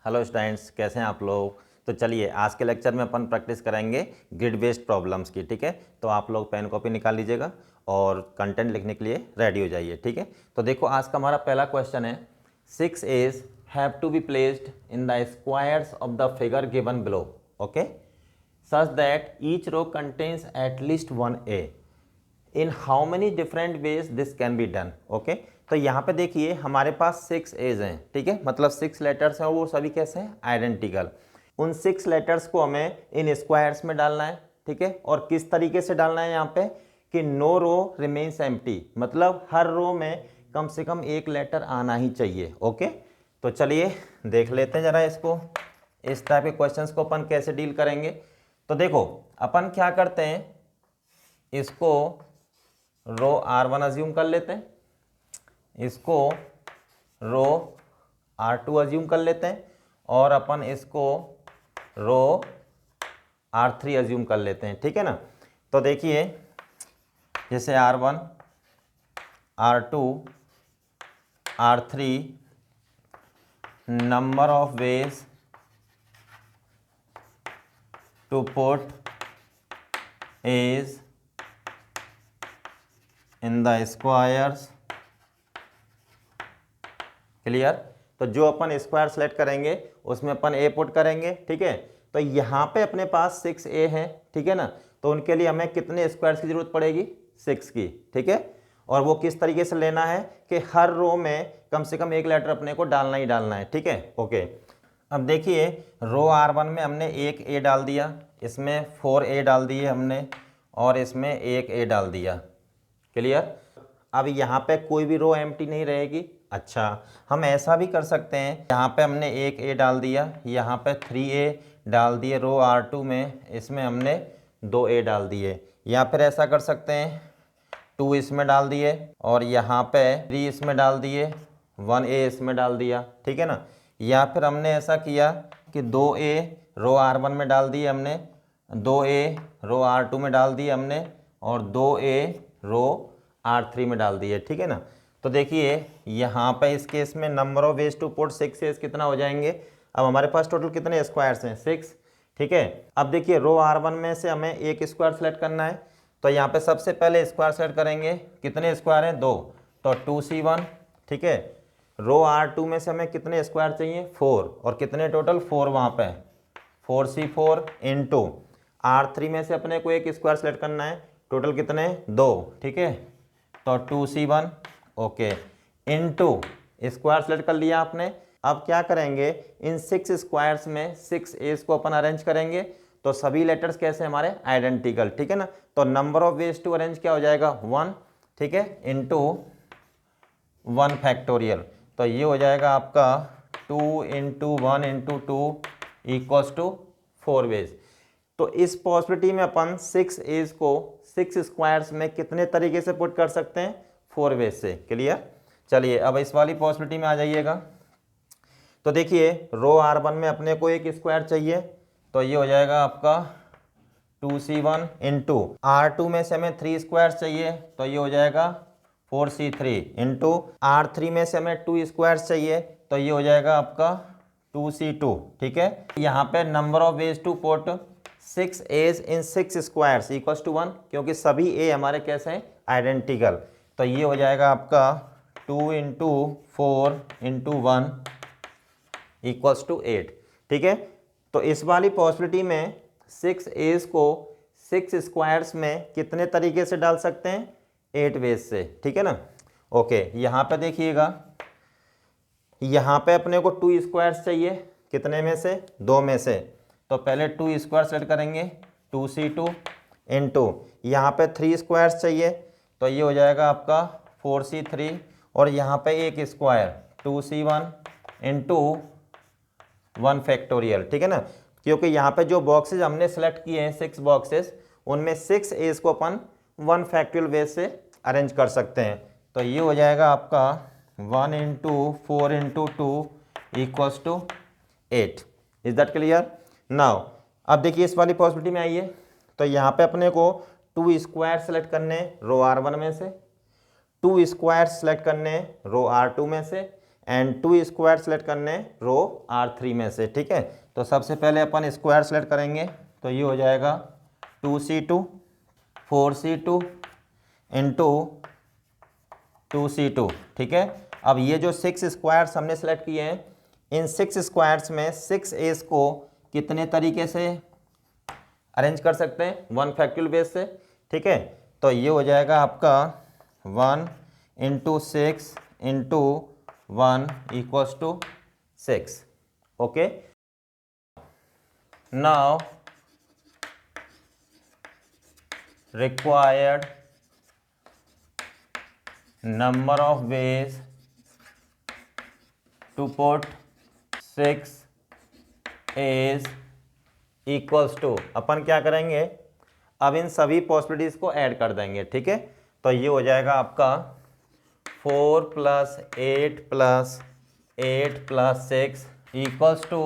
Hello students, कैसे हैं आप लोग। तो चलिए आज के लेक्चर में अपन प्रैक्टिस करेंगे ग्रिड बेस्ड प्रॉब्लम्स की। ठीक है, तो आप लोग पेन कॉपी निकाल लीजिएगा और कंटेंट लिखने के लिए रेडी हो जाइए। ठीक है, तो देखो आज का हमारा पहला क्वेश्चन है 6 A's have to be placed in the squares of the figure given below, okay, such that each row contains at least 1 A। In how many different ways this can be done. Okay, तो यहाँ पे देखिए हमारे पास 6 A's हैं। ठीक है, मतलब 6 letters हैं और वो सभी कैसे हैं, आइडेंटिकल। उन 6 लेटर्स को हमें इन स्क्वायर्स में डालना है। ठीक है, और किस तरीके से डालना है यहाँ पे कि नो रो रिमेन्स एम्प्टी, मतलब हर रो में कम से कम एक लेटर आना ही चाहिए। ओके, तो चलिए देख लेते हैं जरा इसको, इस टाइप के क्वेश्चंस को अपन कैसे डील करेंगे। तो देखो अपन क्या करते हैं, इसको रो R1 अज्यूम कर लेते हैं, इसको रो R2 अज्यूम कर लेते हैं और अपन इसको रो R3 अज्यूम कर लेते हैं। ठीक है ना, तो देखिए जैसे R1, R2, R3 number of ways to put A's in the squares. Clear, तो जो अपन स्क्वायर सेलेक्ट करेंगे उसमें अपन ए पुट करेंगे। ठीक है, तो यहाँ पे अपने पास 6 A है। ठीक है ना, तो उनके लिए हमें कितने स्क्वायर्स की जरूरत पड़ेगी, 6 की। ठीक है, और वो किस तरीके से लेना है कि हर रो में कम से कम एक लेटर अपने को डालना ही डालना है। ठीक है, ओके। अब देखिए रो R1 में हमने एक A डाल दिया, इसमें 4 A डाल दिए हमने और इसमें एक A डाल दिया। क्लियर, अब यहाँ पे कोई भी रो एम्प्टी नहीं रहेगी। अच्छा, हम ऐसा भी कर सकते हैं, यहाँ पे हमने एक A डाल दिया, यहाँ पे 3A डाल दिए रो R2 में, इसमें हमने 2 A डाल दिए। या फिर ऐसा कर सकते हैं 2 इसमें डाल दिए और यहाँ पे 3 इसमें डाल दिए, 1 A इसमें डाल दिया। ठीक है ना, या फिर हमने ऐसा किया कि 2 A रो R1 में डाल दिए हमने, 2 A रो R2 में डाल दिए हमने और 2 A रो R3 में डाल दिए। ठीक है ना, तो देखिए यहाँ पे इस केस में number of ways to put 6 A's कितना हो जाएंगे। अब हमारे पास टोटल कितने स्क्वायर्स हैं, 6। ठीक है, अब देखिए रो R1 में से हमें एक स्क्वायर सेलेक्ट करना है, तो यहाँ पे सबसे पहले स्क्वायर सेलेक्ट करेंगे। कितने स्क्वायर हैं, 2, तो 2C1। ठीक है, रो R2 में से हमें कितने स्क्वायर चाहिए, 4, और कितने टोटल, 4 वहाँ पे, 4C4 इंटू R3 में से अपने को एक स्क्वायर सेलेक्ट करना है, टोटल कितने, 2। ठीक है, तो 2C1 okay into square select कर लिया आपने। अब क्या करेंगे, इन 6 स्क्वायर्स में 6 A's को अपन अरेंज करेंगे, तो सभी लेटर्स कैसे हमारे, आइडेंटिकल। ठीक है ना, तो number of ways to arrange क्या हो जाएगा, 1। ठीक है, इंटू 1 फैक्टोरियल, तो ये हो जाएगा आपका 2 into 1 into 2 equals to 4 ways. तो इस पॉसिबिलिटी में अपन 6 A's को 6 स्क्वायर्स में कितने तरीके से पुट कर सकते हैं, 4 वेज से। क्लियर, चलिए अब इस वाली पॉसिबिलिटी में आ जाइएगा। तो देखिए रो R1 में अपने को एक स्क्वायर चाहिए, तो ये हो जाएगा आपका 2C1 इंटू R2 में से हमें 3 स्क्वायर्स चाहिए, तो ये हो जाएगा 4C3 इंटू R3 में से हमें 2 स्क्वायर्स चाहिए, तो ये हो जाएगा आपका 2C2। ठीक है, यहाँ पे number of ways to put 6 A's in 6 squares equals to 1, क्योंकि सभी A हमारे कैसे हैं, आइडेंटिकल। तो ये हो जाएगा आपका 2 इंटू 4 इंटू 1 इक्वल्स टू 8। ठीक है, तो इस वाली पॉसिबिलिटी में 6 A's को 6 स्क्वायर्स में कितने तरीके से डाल सकते हैं, 8 वेज से। ठीक है ना, ओके। यहाँ पे देखिएगा, यहाँ पे अपने को 2 स्क्वायर्स चाहिए, कितने में से, 2 में से, तो पहले 2 स्क्वायर सेट करेंगे, 2C2 इंटू यहाँ पे 3 स्क्वायर्स चाहिए, तो ये हो जाएगा आपका 4C3 और यहाँ पे एक स्क्वायर 2C1 इंटू 1 फैक्टोरियल। ठीक है ना, क्योंकि यहाँ पे जो बॉक्सेस हमने सेलेक्ट किए हैं 6 बॉक्सेस, उनमें 6 A's को अपन 1 फैक्टोरियल वेज से अरेंज कर सकते हैं, तो ये हो जाएगा आपका 1 into 4 into 2 equals to 8। Is that clear. Now अब देखिए इस वाली पॉसिबिलिटी में आइए, तो यहाँ पे अपने को 2 स्क्वायर सेलेक्ट करने रो R1 में से, 2 स्क्वायर सेलेक्ट करने रो R2 में से, एंड 2 स्क्वायर सेलेक्ट करने रो R3 में से, ठीक है। तो सबसे पहले अपन स्क्वायर सेलेक्ट करेंगे, तो ये हो जाएगा 2C2 4C2 इंटू 2C2, ठीक है। अब ये जो 6 स्क्वायर्स हमने सेलेक्ट किए हैं, इन 6 स्क्वायर्स में 6 एस को कितने तरीके से अरेंज कर सकते हैं, 1 फैक्टोरियल बेस से, ठीक है। तो ये हो जाएगा आपका 1 into 6 into 1 equals to 6, okay. Now required number of ways to put 6 is equals to, अपन क्या करेंगे, अब इन सभी पॉसिबिलिटीज को ऐड कर देंगे, ठीक है। तो ये हो जाएगा आपका 4 + 8 + 8 + 6 इक्वल्स टू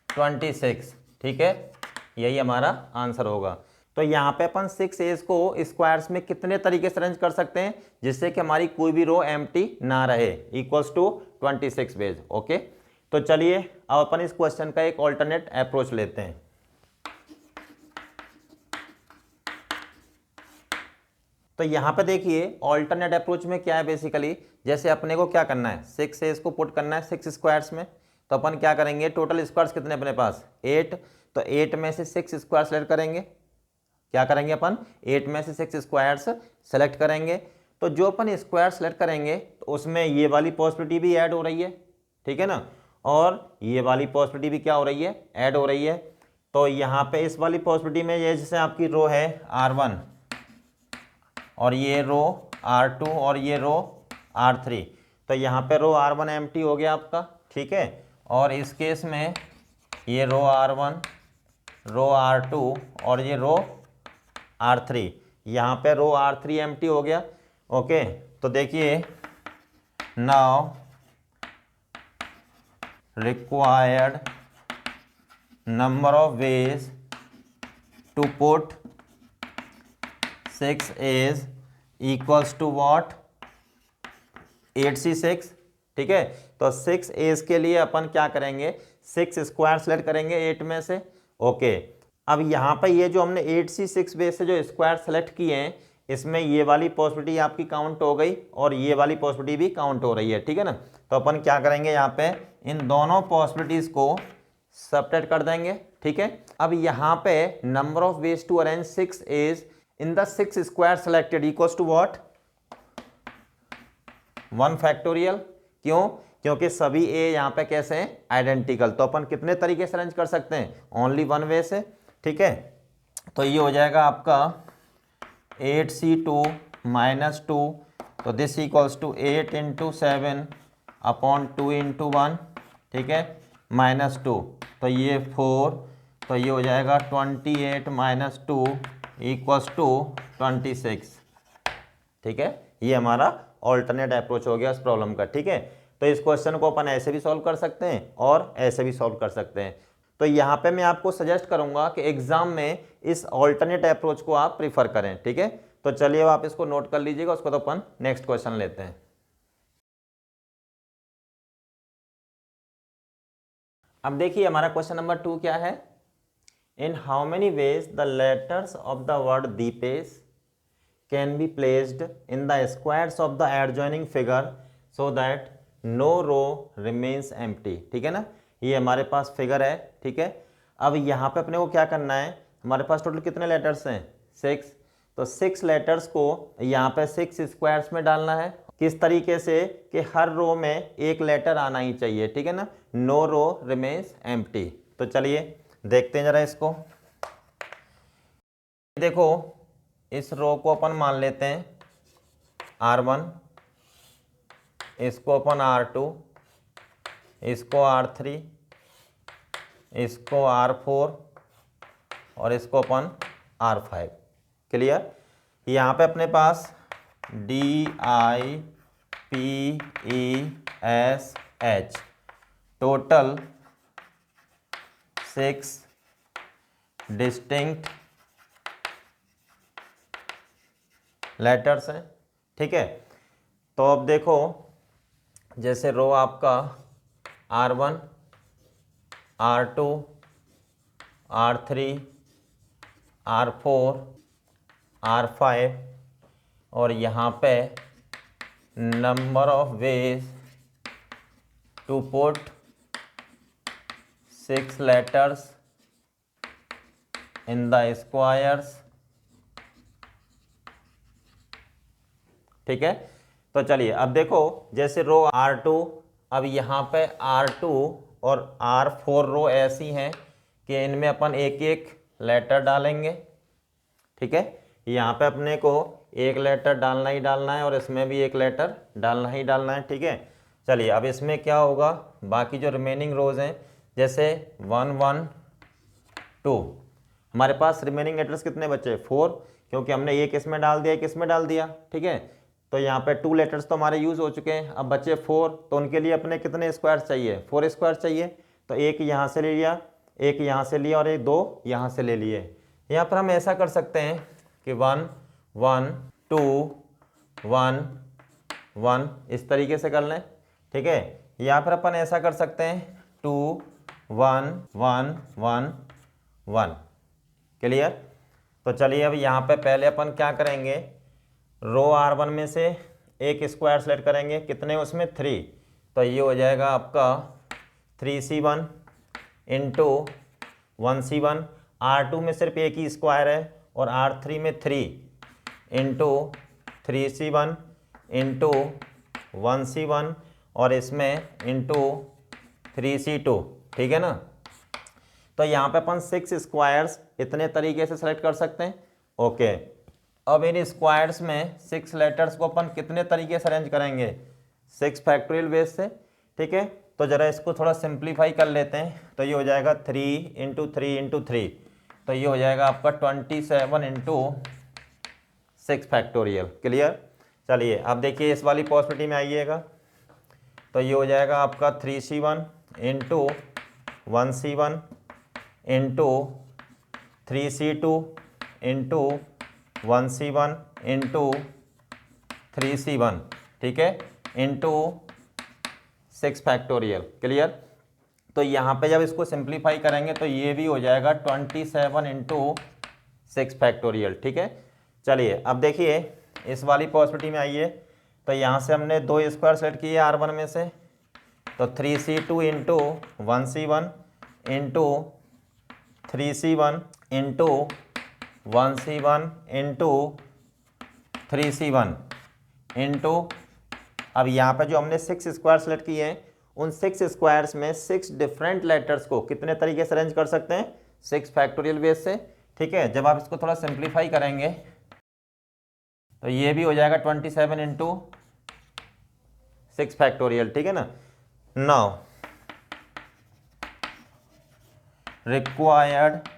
26, ठीक है। यही हमारा आंसर होगा। तो यहाँ पे अपन 6 एज को स्क्वायर्स में कितने तरीके से अरेंज कर सकते हैं जिससे कि हमारी कोई भी रो एम्प्टी ना रहे, इक्वल्स टू 26 वेज, ओके। तो चलिए अब अपन इस क्वेश्चन का एक ऑल्टरनेट अप्रोच लेते हैं। तो यहाँ पे देखिए ऑल्टरनेट अप्रोच में क्या है, बेसिकली जैसे अपने को क्या करना है, 6 एज को पुट करना है 6 स्क्वायर्स में। तो अपन क्या करेंगे, टोटल स्क्वायर्स कितने अपने पास 8, तो 8 में से 6 स्क्वायर सेलेक्ट करेंगे। क्या करेंगे अपन, 8 में से 6 स्क्वायर्स सेलेक्ट करेंगे। तो जो अपन स्क्वायर सेलेक्ट करेंगे तो उसमें ये वाली पॉसिबिलिटी भी ऐड हो रही है, ठीक है ना, और ये वाली पॉसिबिलिटी भी क्या हो रही है, ऐड हो रही है। तो यहाँ पे इस वाली पॉसिबिलिटी में ये जैसे आपकी रो है R1 और ये रो R2 और ये रो R3, तो यहाँ पे रो R1 एम्प्टी हो गया आपका, ठीक है। और इस केस में ये रो R1, रो R2 और ये रो R3, यहाँ पे रो R3 एम्प्टी हो गया, ओके। तो देखिए now required number of ways to put 6 A's equals to what, 8C6, ठीक है। तो 6 एज के लिए अपन क्या करेंगे, 6 स्क्वायर सेलेक्ट करेंगे 8 में से, ओके। अब यहाँ पे ये जो हमने 8C6 बेस से जो स्क्वायर सेलेक्ट किए हैं, इसमें ये वाली पॉसिबिलिटी आपकी काउंट हो गई और ये वाली पॉसिबिलिटी भी काउंट हो रही है, ठीक है ना। तो अपन क्या करेंगे, यहाँ पे इन दोनों पॉसिबिलिटीज को सबट्रैक्ट कर देंगे, ठीक है। अब यहाँ पे number of ways to arrange 6 A's in the 6 square selected equals to what, 1 factorial. क्यों, क्योंकि सभी ए यहाँ पे कैसे हैं, आइडेंटिकल। तो अपन कितने तरीके से अरेंज कर सकते हैं, ओनली 1 वे से, ठीक है। तो ये हो जाएगा आपका 8C2 - 2, तो दिस इक्वल्स टू 8 × 7 अपॉन 2 × 1, ठीक है, -2, तो ये 4, तो ये हो जाएगा 28 - 2 इक्वल्स टू 26, ठीक है। ये हमारा ऑल्टरनेट अप्रोच हो गया इस प्रॉब्लम का, ठीक है। तो इस क्वेश्चन को अपन ऐसे भी सॉल्व कर सकते हैं और ऐसे भी सॉल्व कर सकते हैं। तो यहाँ पे मैं आपको सजेस्ट करूंगा कि एग्जाम में इस ऑल्टरनेट अप्रोच को आप प्रीफर करें, ठीक है। तो चलिए अब आप इसको नोट कर लीजिएगा, उसको तो अपन नेक्स्ट क्वेश्चन लेते हैं। अब देखिए हमारा क्वेश्चन नंबर 2 क्या है, in how many ways the letters of the word Deepesh can be placed in the squares of the adjoining figure so that no row remains empty, ठीक है ना। ये हमारे पास फिगर है, ठीक है। अब यहाँ पे अपने को क्या करना है, हमारे पास टोटल कितने लेटर्स हैं, 6, तो 6 लेटर्स को यहाँ पे 6 स्क्वायर्स में डालना है। किस तरीके से कि हर रो में एक लेटर आना ही चाहिए, ठीक है ना, नो रो रिमेन्स एम्प्टी। तो चलिए देखते हैं जरा इसको। देखो इस रो को अपन मान लेते हैं R1, इसको अपन R2, इसको R3, इसको R4 और इसको अपन R5, क्लियर। यहाँ पे अपने पास DIPESH टोटल 6 डिस्टिंक्ट लेटर्स हैं, ठीक है। तो अब देखो जैसे रो आपका R1, R2, R3, R4, R5 और यहाँ पे number of ways to put 6 letters in the squares. ठीक है, तो चलिए अब देखो, जैसे रो R2, अब यहाँ पे R2 और R4 रो ऐसी हैं कि इनमें अपन एक एक लेटर डालेंगे। ठीक है, यहाँ पे अपने को एक लेटर डालना ही डालना है और इसमें भी एक लेटर डालना ही डालना है। ठीक है, चलिए अब इसमें क्या होगा, बाकी जो रिमेनिंग रोज हैं जैसे 1 1 2, हमारे पास रिमेनिंग लेटर्स कितने बचे, 4, क्योंकि हमने एक इसमें डाल दिया एक इसमें डाल दिया। ठीक है, तो यहाँ पे 2 लेटर्स तो हमारे यूज हो चुके हैं, अब बचे 4, तो उनके लिए अपने कितने स्क्वायर्स चाहिए, 4 स्क्वायर चाहिए। तो एक यहाँ से ले लिया, एक यहाँ से लिया और एक 2 यहाँ से ले लिए। यहाँ पर हम ऐसा कर सकते हैं कि 1 1 2 1 1 इस तरीके से कर लें। ठीक है, यहाँ पर अपन ऐसा कर सकते हैं 2 1 1 1 1। क्लियर, तो चलिए अब यहाँ पे पहले अपन क्या करेंगे, रो R1 में से एक स्क्वायर सेलेक्ट करेंगे, कितने उसमें 3, तो ये हो जाएगा आपका 3C1 इंटू 1C1। R2 में सिर्फ एक ही स्क्वायर है और R3 में 3 इंटू 3C1 इंटू 1C1 और इसमें इंटू 3C2। ठीक है ना, तो यहाँ पे अपन 6 स्क्वायर्स इतने तरीके से सेलेक्ट कर सकते हैं। ओके, अब इन स्क्वायर्स में 6 लेटर्स को अपन कितने तरीके से अरेंज करेंगे, 6 फैक्टोरियल बेस से। ठीक है, तो ज़रा इसको थोड़ा सिंप्लीफाई कर लेते हैं, तो ये हो जाएगा 3 इंटू 3 इंटू 3, तो ये हो जाएगा आपका 27 इंटू 6 फैक्टोरियल। क्लियर, चलिए अब देखिए इस वाली पॉसिबिलिटी में आइएगा, तो ये हो जाएगा आपका 3C1 into 1C1 into 3C2 into 1C1 into 3C1। ठीक है, इंटू 6 फैक्टोरियल। क्लियर, तो यहाँ पे जब इसको सिंप्लीफाई करेंगे तो ये भी हो जाएगा 27 इंटू 6 फैक्टोरियल। ठीक है, चलिए अब देखिए इस वाली पॉसिबिलिटी में आइए, तो यहाँ से हमने 2 स्क्वायर सेलेक्ट किए R1 में से, तो 3C2 into 1C1 into 3C1 into 1C1 into 3C1 into, अब यहाँ पे जो हमने 6 स्क्वायर सेलेक्ट किए हैं उन 6 स्क्वायर्स में 6 डिफरेंट लेटर्स को कितने तरीके से अरेंज कर सकते हैं, 6 फैक्टोरियल बेस से। ठीक है, जब आप इसको थोड़ा सिंप्लीफाई करेंगे तो ये भी हो जाएगा 27 इंटू 6 फैक्टोरियल। ठीक है ना, now required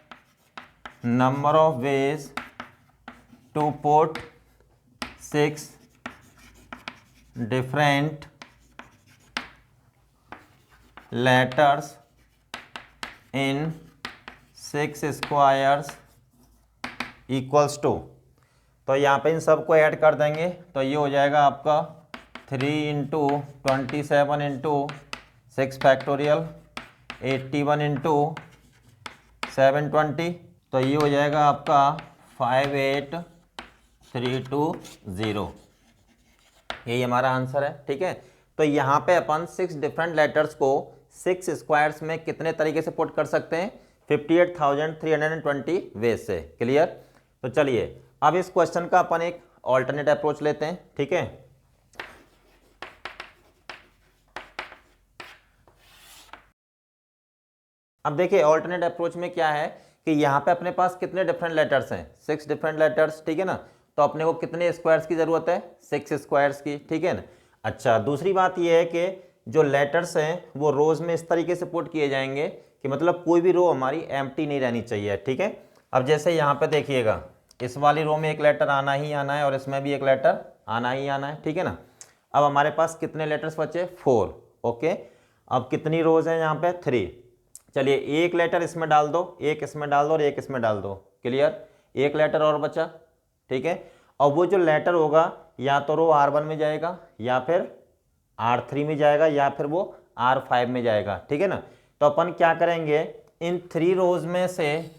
number of ways to put 6 different letters in 6 squares equals to, तो यहाँ पे इन सबको ऐड कर देंगे, तो ये हो जाएगा आपका 3 इंटू 27 इंटू 6 फैक्टोरियल 81 इंटू 720, तो ये हो जाएगा आपका 58320। यही हमारा आंसर है। ठीक है, तो यहाँ पे अपन 6 डिफरेंट लेटर्स को 6 स्क्वायर्स में कितने तरीके से पुट कर सकते हैं, 58,320 वेज से। क्लियर, तो चलिए अब इस क्वेश्चन का अपन एक ऑल्टरनेट अप्रोच लेते हैं। ठीक है, अब देखिए ऑल्टरनेट अप्रोच में क्या है कि यहाँ पे अपने पास कितने डिफरेंट लेटर्स हैं, 6 डिफरेंट लेटर्स। ठीक है ना, तो अपने को कितने स्क्वायर्स की जरूरत है, 6 स्क्वायर्स की। ठीक है ना, अच्छा दूसरी बात ये है कि जो लेटर्स हैं वो रोज में इस तरीके से पुट किए जाएंगे कि मतलब कोई भी रो हमारी एम्प्टी नहीं रहनी चाहिए। ठीक है, अब जैसे यहाँ पे देखिएगा इस वाली रो में एक लेटर आना ही आना है और इसमें भी एक लेटर आना ही आना है। ठीक है ना, अब हमारे पास कितने लेटर्स बचे, 4। ओके, अब कितनी रोज हैं यहाँ पे, 3। चलिए एक लेटर इसमें डाल दो, एक इसमें डाल दो और एक इसमें डाल दो। क्लियर, एक लेटर और बचा। ठीक है, और वो जो लेटर होगा या तो रो R1 में जाएगा या फिर R3 में जाएगा या फिर वो R5 में जाएगा, ठीक है ना। तो अपन क्या करेंगे, इन 3 रोज में से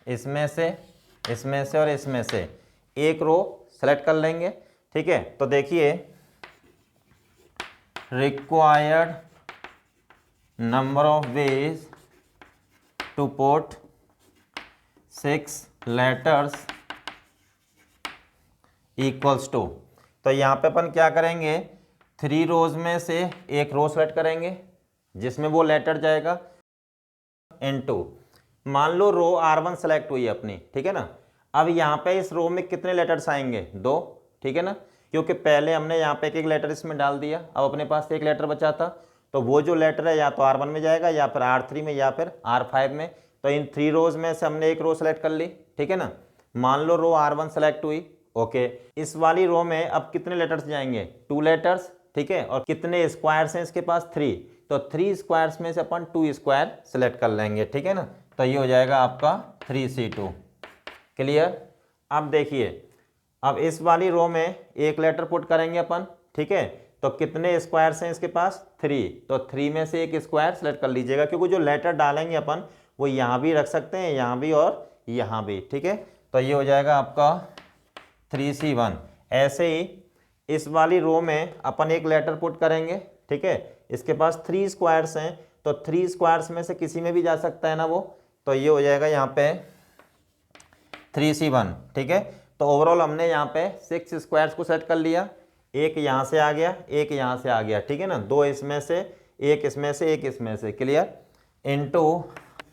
इसमें से, इसमें से और इसमें से एक रो सेलेक्ट कर लेंगे, ठीक है। तो देखिए required number of ways to put 6 letters equals to, तो यहाँ पे अपन क्या करेंगे, 3 रोज में से एक रो सेलेक्ट करेंगे जिसमें वो लेटर जाएगा, इनटू मान लो रो R1 सेलेक्ट हुई अपनी, ठीक है ना। अब यहाँ पे इस रो में कितने लेटर्स आएंगे, 2, ठीक है ना, क्योंकि पहले हमने यहाँ पे एक लेटर इसमें डाल दिया, अब अपने पास एक लेटर बचा था, तो वो जो लेटर है या तो R1 में जाएगा या फिर R3 में या फिर R5 में। तो इन 3 रोज में से हमने एक रो सेलेक्ट कर ली, ठीक है ना। मान लो रो R1 सेलेक्ट हुई, ओके। इस वाली रो में अब कितने लेटर्स जाएंगे, 2 लेटर्स, ठीक है। और कितने स्क्वायर्स हैं इसके पास, 3, तो 3 स्क्वायर्स में से अपन 2 स्क्वायर सेलेक्ट कर लेंगे, ठीक है ना। तो ये हो जाएगा आपका 3C2, क्लियर। अब देखिए, अब इस वाली रो में एक लेटर पुट करेंगे अपन, ठीक है। तो कितने स्क्वायर्स हैं इसके पास, 3, तो 3 में से एक स्क्वायर सेलेक्ट कर लीजिएगा, क्योंकि जो लेटर डालेंगे अपन वो यहाँ भी रख सकते हैं, यहाँ भी और यहाँ भी, ठीक है। तो ये हो जाएगा आपका 3C1। ऐसे ही इस वाली रो में अपन एक लेटर पुट करेंगे, ठीक है। इसके पास 3 स्क्वायर्स हैं, तो 3 स्क्वायर्स में से किसी में भी जा सकता है ना वो, तो ये हो जाएगा यहाँ पे 3C1, ठीक है। तो ओवरऑल हमने यहाँ पे 6 स्क्वायर्स को सेट कर लिया, एक यहाँ से आ गया, एक यहाँ से आ गया, ठीक है ना, 2 इसमें से, एक इसमें से, एक इसमें से, क्लियर। इनटू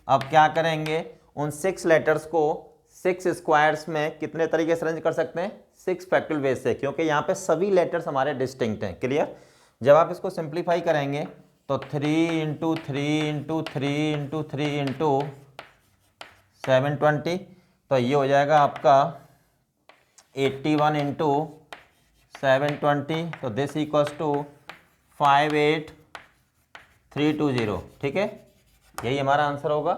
अब क्या करेंगे, उन 6 लेटर्स को 6 स्क्वायर्स में कितने तरीके से अरेंज कर सकते हैं, 6 फैक्टोरियल वेज से, क्योंकि यहाँ पे सभी लेटर्स हमारे डिस्टिंक्ट हैं, क्लियर। जब आप इसको सिंप्लीफाई करेंगे तो 3 इंटू 3 इंटू 3 इंटू 3 इंटू 720, तो ये हो जाएगा आपका 81 इंटू 720, तो दिस इक्वल्स टू 58320, ठीक है, यही हमारा आंसर होगा।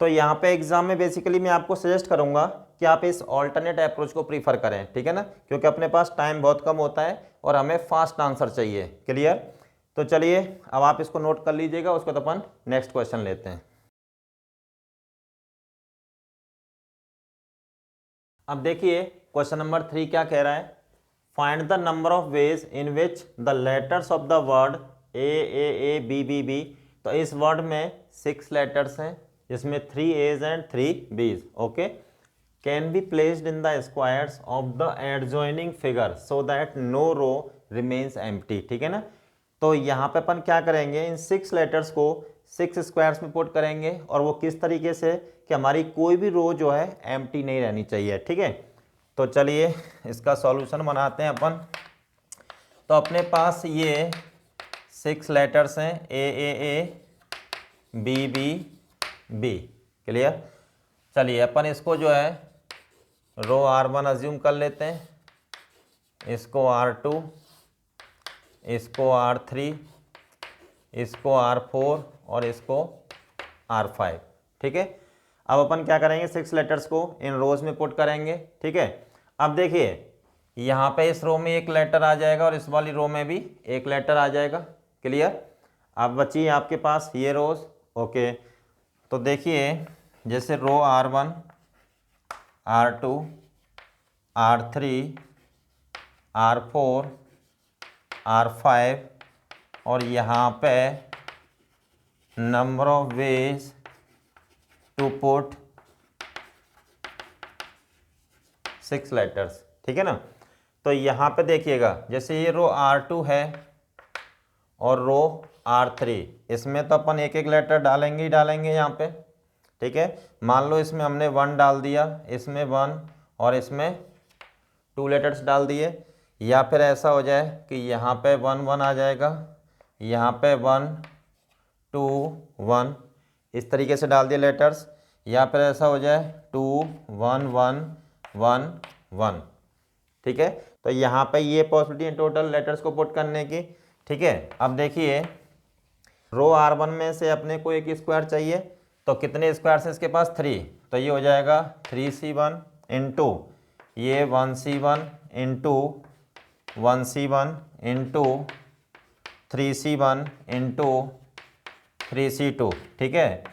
तो यहाँ पे एग्जाम में बेसिकली मैं आपको सजेस्ट करूँगा कि आप इस ऑल्टरनेट अप्रोच को प्रीफर करें, ठीक है ना, क्योंकि अपने पास टाइम बहुत कम होता है और हमें फास्ट आंसर चाहिए, क्लियर। तो चलिए अब आप इसको नोट कर लीजिएगा, उसके बाद अपन नेक्स्ट क्वेश्चन लेते हैं। अब देखिए क्वेश्चन नंबर 3 क्या कह रहा है, find the number of ways in which the letters of the word A B B B. तो इस वर्ड में 6 लेटर्स हैं, जिसमें 3 A's and 3 B's, okay, can be placed in the squares of the adjoining figure so that no row remains empty, ठीक है ना। तो यहाँ पे अपन क्या करेंगे, इन 6 लेटर्स को 6 स्क्वायर्स में पुट करेंगे, और वो किस तरीके से कि हमारी कोई भी रो जो है एम्प्टी नहीं रहनी चाहिए, ठीक है। तो चलिए इसका सॉल्यूशन बनाते हैं अपन। तो अपने पास ये 6 लेटर्स हैं, A B B B, clear. चलिए अपन इसको जो है रो R1 अज्यूम कर लेते हैं, इसको R2, इसको R3, इसको R4 और इसको R5, ठीक है। अब अपन क्या करेंगे, 6 लेटर्स को इन रोज में पुट करेंगे, ठीक है। अब देखिए यहाँ पे इस रो में एक लेटर आ जाएगा और इस वाली रो में भी एक लेटर आ जाएगा, क्लियर। अब बची आपके पास ये रोज, ओके। तो देखिए जैसे रो R1, R2, R3, R4, R5 और यहाँ पे number of ways to put 6 letters, ठीक है ना। तो यहाँ पे देखिएगा जैसे ये रो R2 है और रो R3, इसमें तो अपन एक एक लेटर डालेंगे ही डालेंगे यहाँ पे, ठीक है। मान लो इसमें हमने 1 डाल दिया, इसमें 1 और इसमें 2 लेटर्स डाल दिए, या फिर ऐसा हो जाए कि यहाँ पे 1 1 आ जाएगा, यहाँ पे 1 2 1, इस तरीके से डाल दिए लेटर्स, या फिर ऐसा हो जाए 2 1 1 1 1, ठीक है। तो यहाँ पे ये पॉसिबिलिटी है टोटल लेटर्स को पुट करने की, ठीक है। अब देखिए रो R1 में से अपने को एक स्क्वायर चाहिए, तो कितने स्क्वायर हैं इसके पास, 3, तो ये हो जाएगा 3C1 इंटू ये 1C1 into 1C1 into 3c1 into 3c2, ठीक है।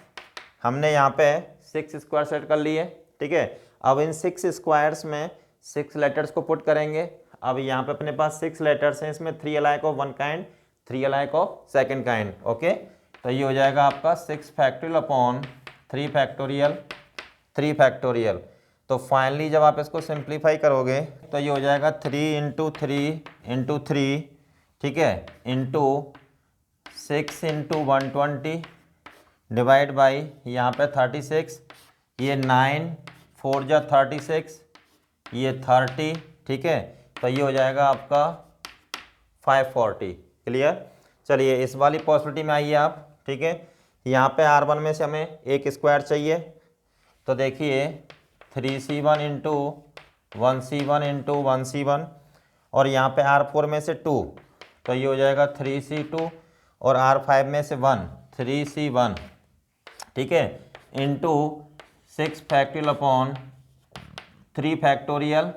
हमने यहाँ पे 6 स्क्वायर सेट कर लिए, ठीक है। अब इन 6 स्क्वायर्स में 6 लेटर्स को पुट करेंगे। अब यहाँ पे अपने पास 6 लेटर्स हैं, इसमें 3 alike of one kind, 3 alike of second kind, okay. तो ये हो जाएगा आपका 6 फैक्टोरियल अपॉन 3 फैक्टोरियल, 3 फैक्टोरियल। तो फाइनली जब आप इसको सिंप्लीफाई करोगे तो ये हो जाएगा 3 इंटू 3 इंटू 3, ठीक है, इंटू 6 इंटू 120 डिवाइड बाई यहाँ पे 36, ये 9 4 जा 36, ये 30, ठीक है। तो ये हो जाएगा आपका 540, क्लियर। चलिए इस वाली पॉसिबिलिटी में आइए आप, ठीक है। यहाँ पे R1 में से हमें एक स्क्वायर चाहिए, तो देखिए 3c1 into 1c1 into 1c1, और यहाँ पे R4 में से 2, तो ये हो जाएगा 3c2, और R5 में से 1 3c1, ठीक है, into 6 factorial upon 3 factorial,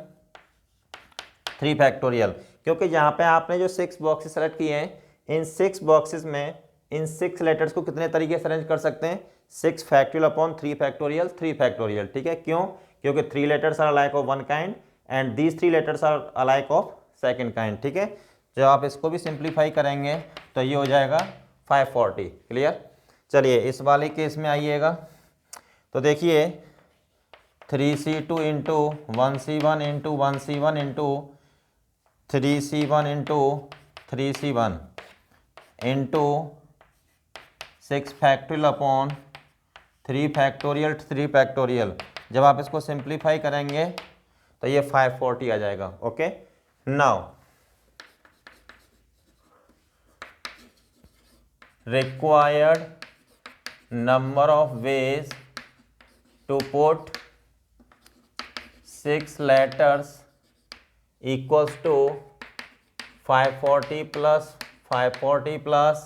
3 factorial. क्योंकि यहाँ पे आपने जो 6 बॉक्सेस सेलेक्ट किए हैं, इन 6 बॉक्सेस में इन 6 लेटर्स को कितने तरीके से अरेंज कर सकते हैं, 6 फैक्टोरियल अपॉन 3 फैक्टोरियल, 3 फैक्टोरियल, ठीक है। क्यों? क्योंकि 3 letters are alike of one kind and these 3 letters are alike of second kind, ठीक है। जब आप इसको भी सिंप्लीफाई करेंगे तो ये हो जाएगा 540, क्लियर। चलिए इस वाले केस में आइएगा, तो देखिए 3c2 into 1c1 into 1c1 into 3c1 into 3c1 into 6 factorial upon 3 factorial, 3 factorial. जब आप इसको सिंप्लीफाई करेंगे तो ये 540 आ जाएगा, okay. Now required number of ways to put 6 letters equals to 540 plus 540 plus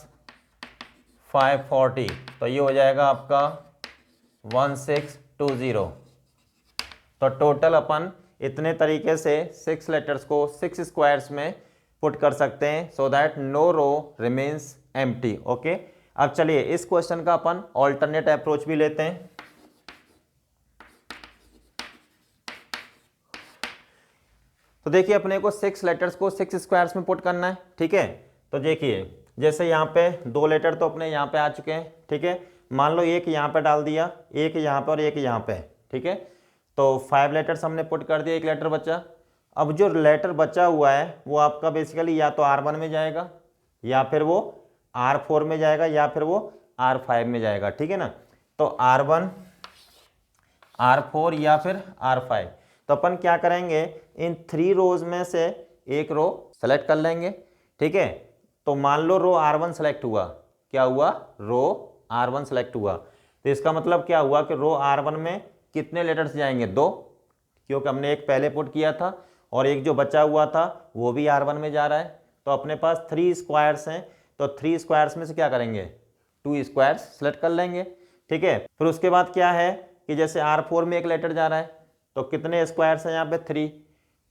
540, तो ये हो जाएगा आपका 1620। तो टोटल अपन इतने तरीके से 6 लेटर्स को 6 स्क्वायर्स में पुट कर सकते हैं, so that no row remains empty, okay. अब चलिए इस क्वेश्चन का अपन ऑल्टरनेट अप्रोच भी लेते हैं। तो देखिए अपने को 6 लेटर्स को 6 स्क्वायर्स में पुट करना है, ठीक है। तो देखिए जैसे यहाँ पे 2 लेटर तो अपने यहाँ पे आ चुके हैं, ठीक है। मान लो एक यहाँ पे डाल दिया, एक यहाँ पे और एक यहाँ पे, ठीक है। तो 5 लेटर्स हमने पुट कर दिया, एक लेटर बचा। अब जो लेटर बचा हुआ है वो आपका बेसिकली या तो R1 में जाएगा, या फिर वो R4 में जाएगा, या फिर वो R5 में जाएगा, ठीक है ना। तो R1, R4 या फिर R5। तो अपन क्या करेंगे, इन 3 रोज में से एक रो सेलेक्ट कर लेंगे, ठीक है। तो मान लो रो R1 सेलेक्ट हुआ, क्या हुआ, रो R1 सेलेक्ट हुआ, तो इसका मतलब क्या हुआ कि रो R1 में कितने लेटर्स जाएंगे, 2, क्योंकि हमने एक पहले पुट किया था और एक जो बचा हुआ था वो भी R1 में जा रहा है। तो अपने पास 3 स्क्वायर्स हैं, तो 3 स्क्वायर्स में से क्या करेंगे, 2 स्क्वायर्स सेलेक्ट कर लेंगे, ठीक है। फिर उसके बाद क्या है कि जैसे R4 में एक लेटर जा रहा है, तो कितने स्क्वायर्स हैं यहाँ पे, 3।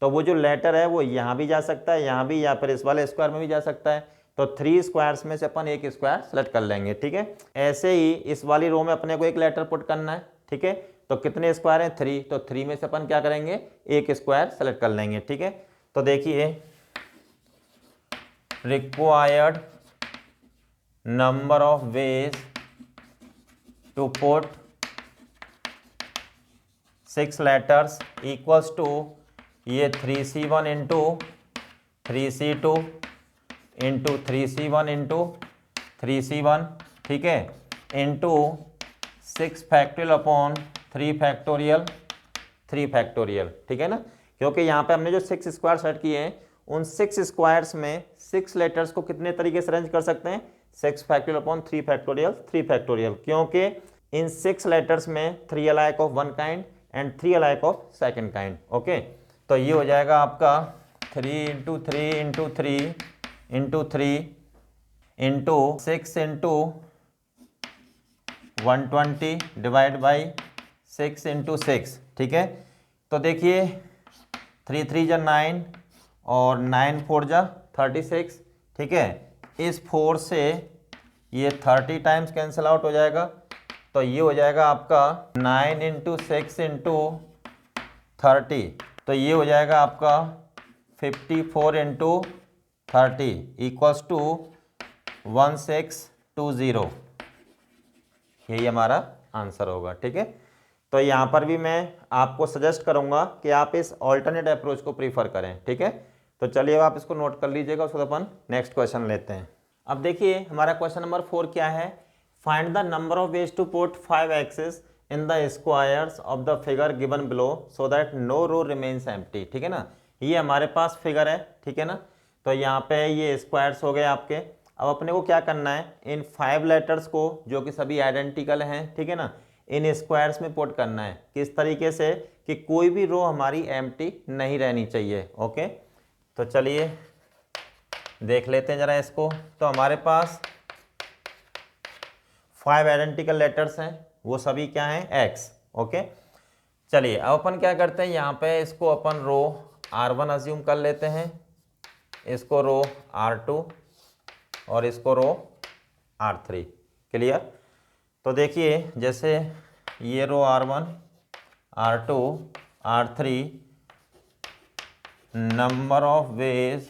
तो वो जो लेटर है वो यहाँ भी जा सकता है, यहाँ भी, या फिर इस वाले स्क्वायर में भी जा सकता है। तो 3 स्क्वायर्स में से अपन एक स्क्वायर सेलेक्ट कर लेंगे, ठीक है। ऐसे ही इस वाली रो में अपने को एक लेटर पुट करना है, ठीक है। तो कितने स्क्वायर हैं, 3। तो 3 में से अपन क्या करेंगे, एक स्क्वायर सेलेक्ट कर लेंगे, ठीक है। तो देखिए required number of ways to put 6 letters equals to ये 3c1 into 3c2 into 3c1 into 3c1, ठीक है, into 6 factorial upon 3 factorial, 3 factorial, ठीक है ना। क्योंकि यहाँ पे हमने जो 6 स्क्वायर सेट किए हैं, उन 6 स्क्वायर्स में 6 लेटर्स को कितने तरीके से अरेंज कर सकते हैं, 6 फैक्टोरियल अपॉन 3 फैक्टोरियल, 3 फैक्टोरियल, क्योंकि इन 6 लेटर्स में 3 alike of one kind and 3 alike of second kind, okay. तो ये हो जाएगा आपका 3 into 3 into 3 into 3 into 6 into 120 divide by 6 into 6, ठीक है। तो देखिए 3 3 जा 9 और 9 4 जा 36, ठीक है। इस 4 से ये 30 टाइम्स कैंसिल आउट हो जाएगा, तो ये हो जाएगा आपका 9 इंटू 6 इंटू 30, तो ये हो जाएगा आपका 54 इंटू 30 इक्वल्स टू 1620। यही हमारा आंसर होगा। ठीक है, तो यहाँ पर भी मैं आपको सजेस्ट करूँगा कि आप इस ऑल्टरनेट अप्रोच को प्रीफर करें। ठीक है, तो चलिए अब आप इसको नोट कर लीजिएगा, उसके बाद अपन नेक्स्ट क्वेश्चन लेते हैं। अब देखिए हमारा क्वेश्चन नंबर 4 क्या है, find the number of ways to put 5 X's in the squares of the figure given below so that no row remains empty. ठीक है ना, ये हमारे पास फिगर है। ठीक है ना, तो यहाँ पे ये स्क्वायर्स हो गए आपके। अब अपने को क्या करना है, इन 5 लेटर्स को जो कि सभी आइडेंटिकल हैं, ठीक है ना, इन स्क्वायर्स में पुट करना है। किस तरीके से कि कोई भी रो हमारी एम्प्टी नहीं रहनी चाहिए। ओके, तो चलिए देख लेते हैं जरा इसको। तो हमारे पास 5 आइडेंटिकल लेटर्स हैं, वो सभी क्या हैं, एक्स। ओके, चलिए अब अपन क्या करते हैं, यहाँ पे इसको अपन रो R1 अज्यूम कर लेते हैं, इसको रो R2 और इसको रो R3। क्लियर, तो देखिए जैसे ये row R1 R2 R3 number of ways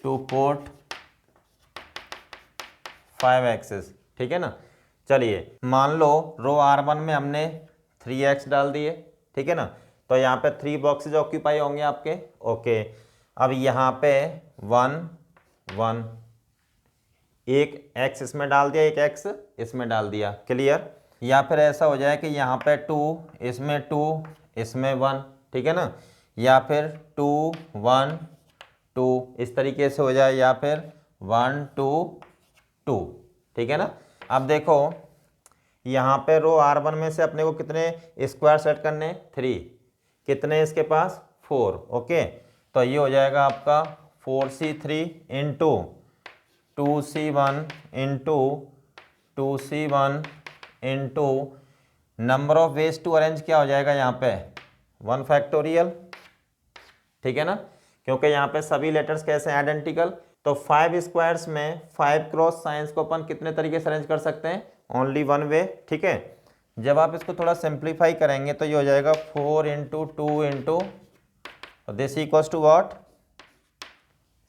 to put 5 X's. ठीक है ना, चलिए मान लो रो R1 में हमने 3x डाल दिए। ठीक है ना, तो यहाँ पे 3 बॉक्सेज ऑक्यूपाई होंगे आपके। ओके, अब यहाँ पे 1 1 एक x इसमें डाल दिया, एक x इसमें डाल दिया। क्लियर, या फिर ऐसा हो जाए कि यहाँ पे 2 इसमें 2 इसमें 1। ठीक है ना, या फिर 2 1 2 इस तरीके से हो जाए, या फिर 1 2 2। ठीक है ना, अब देखो यहाँ पे रो R1 में से अपने को कितने स्क्वायर सेट करने, 3। कितने इसके पास, 4। ओके, तो ये हो जाएगा आपका 4c3 into 2c1 into 2c1 into number of ways to arrange क्या हो जाएगा यहाँ पे 1 फैक्टोरियल। ठीक है ना, क्योंकि यहाँ पे सभी लेटर्स कैसे हैं, आइडेंटिकल। तो 5 स्क्वायर्स में 5 क्रॉस साइंस को अपन कितने तरीके से अरेंज कर सकते हैं, ओनली 1 वे। ठीक है, जब आप इसको थोड़ा सिंप्लीफाई करेंगे तो ये हो जाएगा 4 into 2 into this equals to what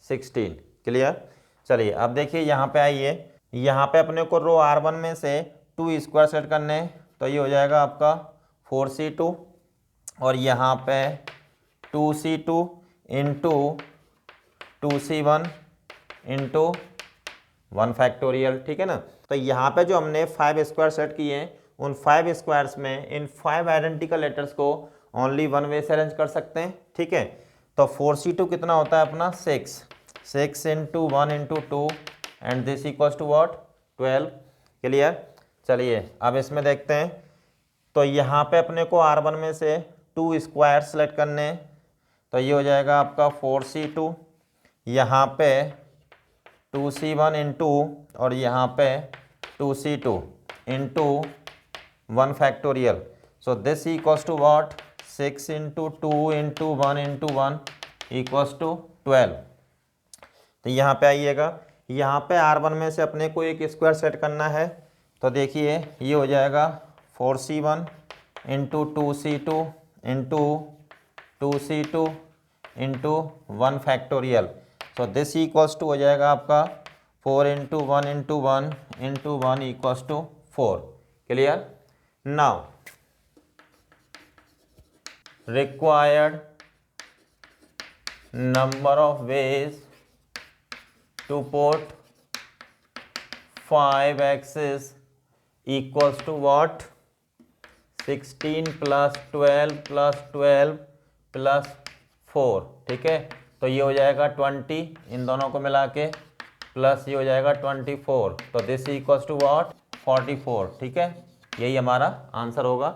16। Clear, चलिए अब देखिए यहाँ पे आइए, यहाँ पे अपने को रो R1 में से 2 स्क्वायर सेट करने हैं, तो ये हो जाएगा आपका 4c2 और यहाँ पे 2c2 into 2c1 into 1 factorial. ठीक है ना, तो यहाँ पे जो हमने 5 स्क्वायर सेट किए हैं, उन 5 स्क्वायर्स में इन 5 आइडेंटिकल लेटर्स को ओनली 1 वे से अरेंज कर सकते हैं। ठीक है, तो 4c2 कितना होता है अपना 6 into 1 into 2 and this equals to what 12। Clear, चलिए अब इसमें देखते हैं। तो यहाँ पे अपने को R1 में से 2 स्क्वायर सेलेक्ट करने हैं, तो ये हो जाएगा आपका 4c2, यहाँ पे 2c1 इंटू और यहाँ पे 2c2 into 1 factorial. So this equals to what 6 into 2 into 1 into 1 equals to 12। तो यहाँ पे आइएगा, यहाँ पे R1 में से अपने को एक स्क्वायर सेट करना है, तो देखिए ये हो जाएगा 4c1 into 2c2 into 2c2 into 1 factorial. So this equals to हो जाएगा आपका 4 into 1 into 1 into 1 equals to 4। Clear, now required number of ways to put 5 axis equals to what 16 plus 12 plus 12 plus 4। ठीक है, तो ये हो जाएगा 20 इन दोनों को मिला के, प्लस ये हो जाएगा 24, तो दिस इक्वल्स टू व्हाट 44। ठीक है, यही हमारा आंसर होगा।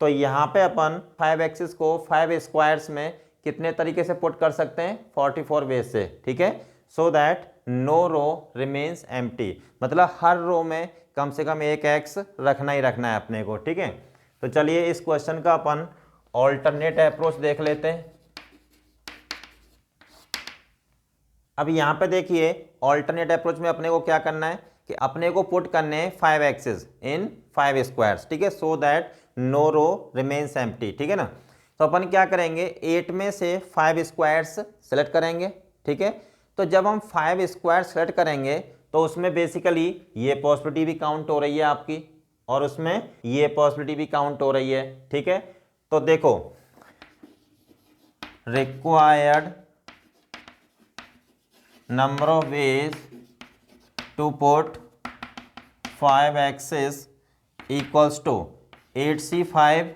तो यहाँ पे अपन 5 एक्सिस को 5 स्क्वायर्स में कितने तरीके से पुट कर सकते हैं, 44 वेज से। ठीक है, so that no row remains empty, मतलब हर रो में कम से कम एक एक्स रखना ही रखना है अपने को। ठीक है, तो चलिए इस क्वेश्चन का अपन ऑल्टरनेट अप्रोच देख लेते हैं। अब यहाँ पे देखिए ऑल्टरनेट अप्रोच में अपने को क्या करना है कि अपने को पुट करने हैं 5 एक्सेस इन 5 स्क्वायर्स, ठीक है, so that no row remains empty, ठीक है ना। तो अपन क्या करेंगे 8 में से 5 स्क्वायर्स सेलेक्ट करेंगे, ठीक है। तो जब हम 5 स्क्वायर सेलेक्ट करेंगे तो उसमें बेसिकली ये पॉसिबिलिटी भी काउंट हो रही है आपकी और उसमें ये पॉसिबिलिटी भी काउंट हो रही है, ठीक है। तो देखो required number of ways to put 5 X's equals to 8C5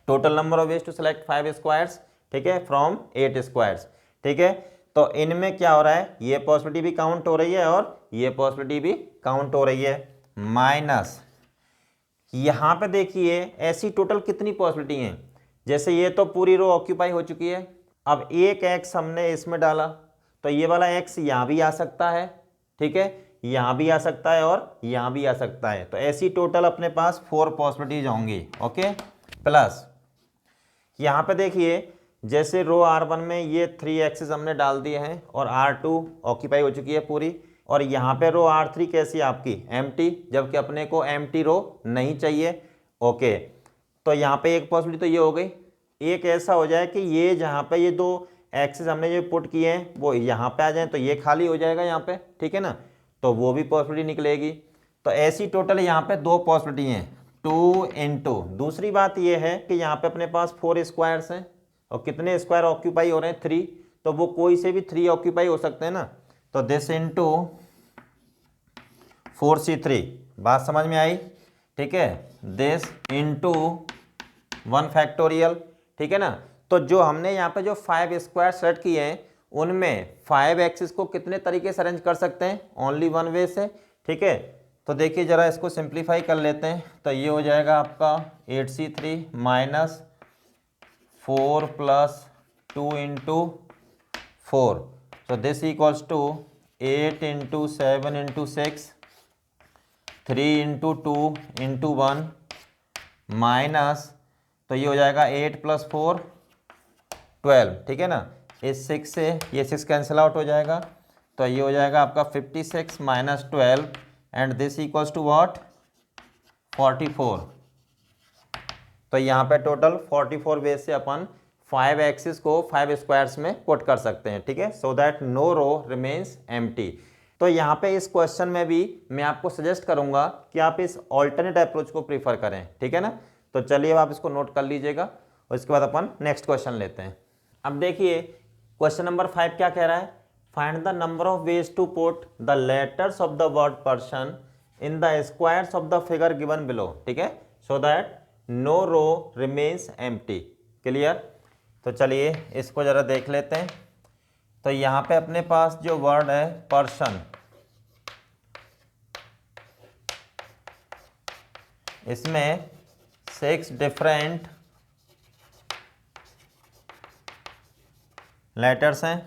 total number of ways to select 5 squares, ठीक है, फ्रॉम 8 स्क्वायर्स, ठीक है। तो इनमें क्या हो रहा है ये पॉसिबिलिटी भी काउंट हो रही है और ये पॉसिबिलिटी भी काउंट हो रही है, माइनस यहाँ पे देखिए ऐसी टोटल कितनी पॉसिबिलिटी हैं, जैसे ये तो पूरी रो ऑक्यूपाई हो चुकी है, अब एक एक्स हमने इसमें डाला तो ये वाला एक्स यहाँ भी आ सकता है, ठीक है, यहाँ भी आ सकता है और यहाँ भी आ सकता है। तो ऐसी टोटल अपने पास 4 पॉसिबिलिटीज होंगी, ओके। प्लस यहाँ पे देखिए जैसे रो R1 में ये 3 एक्सेस हमने डाल दिए हैं और R2 ऑक्यूपाई हो चुकी है पूरी, और यहाँ पे रो R3 कैसी है आपकी एम्प्टी, जबकि अपने को एम्प्टी रो नहीं चाहिए, ओके। तो यहाँ पे एक पॉसिबिलिटी तो ये हो गई, एक ऐसा हो जाए कि ये जहाँ पे ये 2 एक्सेस हमने जो पुट किए हैं वो यहाँ पे आ जाए तो ये खाली हो जाएगा यहाँ पे, ठीक है ना, तो वो भी पॉसिबिलिटी निकलेगी। तो ऐसी टोटल यहाँ पे 2 पॉसिबिलिटी हैं 2 into। दूसरी बात ये है कि यहाँ पे अपने पास 4 स्क्वायर्स हैं और कितने स्क्वायर ऑक्यूपाई हो रहे हैं 3, तो वो कोई से भी 3 ऑक्यूपाई हो सकते हैं ना, तो दिस इंटू 4C3, बात समझ में आई, ठीक है, दिस इंटू 1 फैक्टोरियल, ठीक है ना। तो जो हमने यहाँ पे जो 5 स्क्वायर सेट किए हैं उनमें 5 एक्सिस को कितने तरीके से अरेंज कर सकते हैं, ओनली 1 वे से, ठीक है। तो देखिए जरा इसको सिंप्लीफाई कर लेते हैं, तो ये हो जाएगा आपका 8C3 minus 4 plus 2 into 4, so this equals to 8 into 7 into 6, 3 into 2 into 1 minus, तो ये हो जाएगा 8 प्लस 4 12, ठीक है ना। इस 6 से ये 6 कैंसिल आउट हो जाएगा, तो ये हो जाएगा आपका 56 minus 12 and this equals to what 44। तो यहाँ पे टोटल 44 वेज से अपन 5 एक्सिस को 5 स्क्वायर्स में पुट कर सकते हैं, ठीक है, so that no row remains empty. तो यहाँ पे इस क्वेश्चन में भी मैं आपको सजेस्ट करूंगा कि आप इस ऑल्टरनेट अप्रोच को प्रीफर करें, ठीक है ना। तो चलिए अब आप इसको नोट कर लीजिएगा और इसके बाद अपन नेक्स्ट क्वेश्चन लेते हैं। अब देखिए क्वेश्चन नंबर 5 क्या कह रहा है, find the number of ways to put the letters of the word person in the squares of the figure given below, ठीक है, so that no row remains empty, clear. तो चलिए इसको जरा देख लेते हैं। तो यहाँ पे अपने पास जो वर्ड है पर्सन, इसमें 6 डिफरेंट लेटर्स हैं,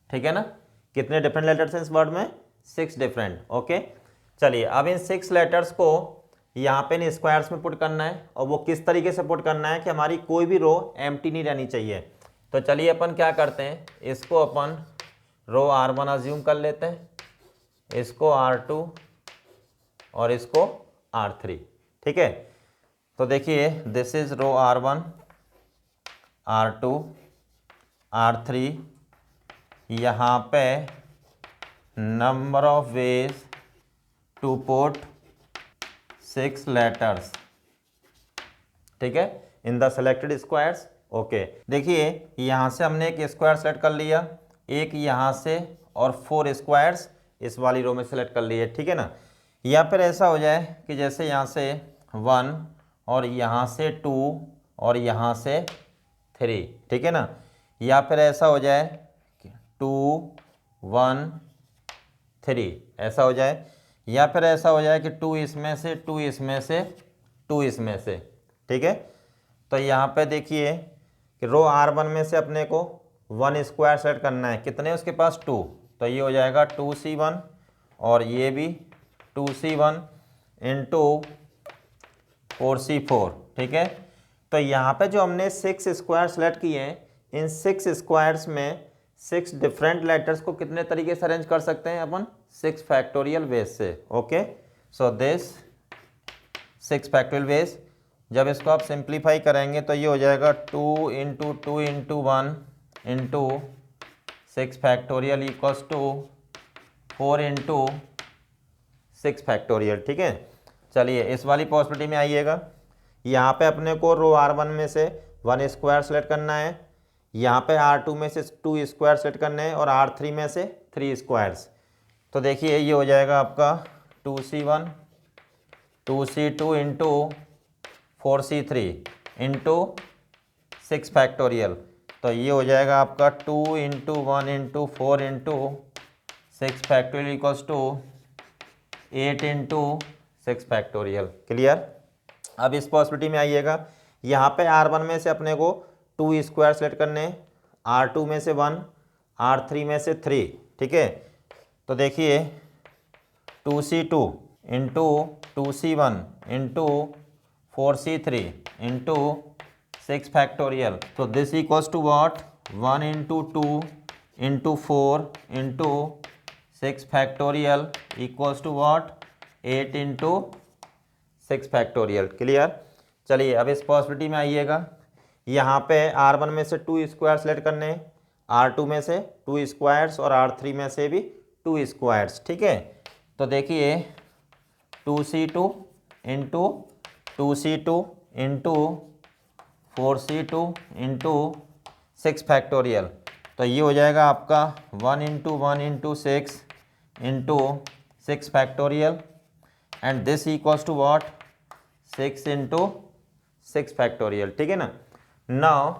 ठीक है ना। कितने डिफरेंट लेटर्स हैं इस वर्ड में 6 डिफरेंट, ओके। चलिए अब इन 6 लेटर्स को यहाँ पे इन स्क्वायर्स में पुट करना है, और वो किस तरीके से पुट करना है कि हमारी कोई भी रो एम्प्टी नहीं रहनी चाहिए। तो चलिए अपन क्या करते हैं, इसको अपन रो R1 अज्यूम कर लेते हैं, इसको R2 और इसको R3, ठीक है। तो देखिए this is row R1 R2 R3, यहाँ पे number of ways to put 6 letters, ठीक है, in the selected squares, okay. देखिए यहाँ से हमने एक स्क्वायर सेलेक्ट कर लिया, एक यहाँ से और 4 स्क्वायर्स इस वाली रो में सेलेक्ट कर लिए, ठीक है ना। या फिर ऐसा हो जाए कि जैसे यहाँ से 1 और यहाँ से 2 और यहाँ से 3, ठीक है ना। या फिर ऐसा हो जाए 2 1 3, ऐसा हो जाए, या फिर ऐसा हो जाए कि 2 इसमें से 2 इसमें से 2 इसमें से, ठीक है। तो यहाँ पे देखिए कि रो R1 में से अपने को 1 स्क्वायर सेट करना है, कितने उसके पास 2, तो ये हो जाएगा 2C1 और ये भी 2C1 इंटू 4C4, ठीक है। तो यहाँ पे जो हमने 6 स्क्वायर सेलेक्ट किए हैं, इन 6 स्क्वायर्स में 6 डिफरेंट लेटर्स को कितने तरीके से अरेंज कर सकते हैं अपन? 6 फैक्टोरियल वेज से। Okay, so this 6 factorial veg. जब इसको आप सिंप्लीफाई करेंगे तो ये हो जाएगा 2 into 2 into 1 into 6 factorial equals to 4 into 6 factorial. ठीक है, चलिए इस वाली पॉसिबिलिटी में आइएगा। यहाँ पे अपने को रो R1 में से 1 स्क्वायर सेलेक्ट करना है, यहाँ पे R2 में से 2 स्क्वायर सेलेक्ट करने हैं और R3 में से 3 स्क्वायर्स। तो देखिए ये हो जाएगा आपका 2C1 2C2 into 4C3 into 6 factorial. तो ये हो जाएगा आपका 2 into 1 into 4 into 6 factorial equals to 8 into 6 factorial. Clear? अब इस पॉसिबिलिटी में आइएगा, यहाँ पे R1 में से अपने को 2 स्क्वायर सेलेक्ट करने हैं, R2 में से 1, R3 में से 3। ठीक है, तो देखिए 2C2 into 2C1 into 4C3 into 6 factorial. तो this equals to what? 1 into 2 into 4 into 6 factorial equals to what? 8 into 6 factorial. Clear? चलिए अब इस पॉसिबिलिटी में आइएगा, यहाँ पे R1 में से 2 स्क्वायर सेलेक्ट करने हैं, R2 में से 2 स्क्वायर्स और R3 में से भी 2 स्क्वायर्स। ठीक है, तो देखिए 2C2 into 2C2 into 4C2 into 6 factorial. तो ये हो जाएगा आपका 1 into 1 into 6 into 6 factorial and this equals to what? 6 into 6 factorial. ठीक है ना? Now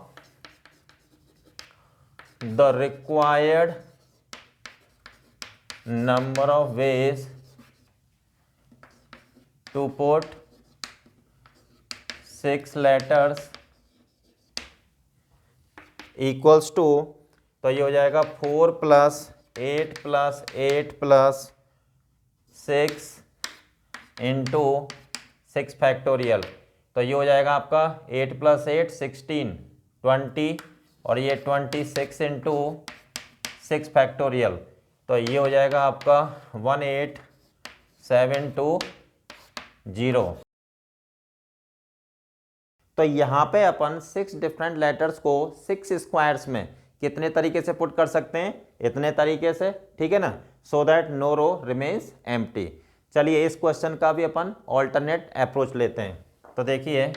the required number of ways to put 6 letters equals to, तो ये हो जाएगा 4 plus 8 plus 8 plus 6 into 6 factorial. तो ये हो जाएगा आपका 8 प्लस 8 16 20 और ये 26 इंटू 6 फैक्टोरियल। तो ये हो जाएगा आपका 18720। तो यहाँ पे अपन 6 डिफरेंट लेटर्स को 6 स्क्वायर्स में कितने तरीके से पुट कर सकते हैं? इतने तरीके से। ठीक है ना? So that no row remains empty. चलिए इस क्वेश्चन का भी अपन ऑल्टरनेट अप्रोच लेते हैं। तो देखिए,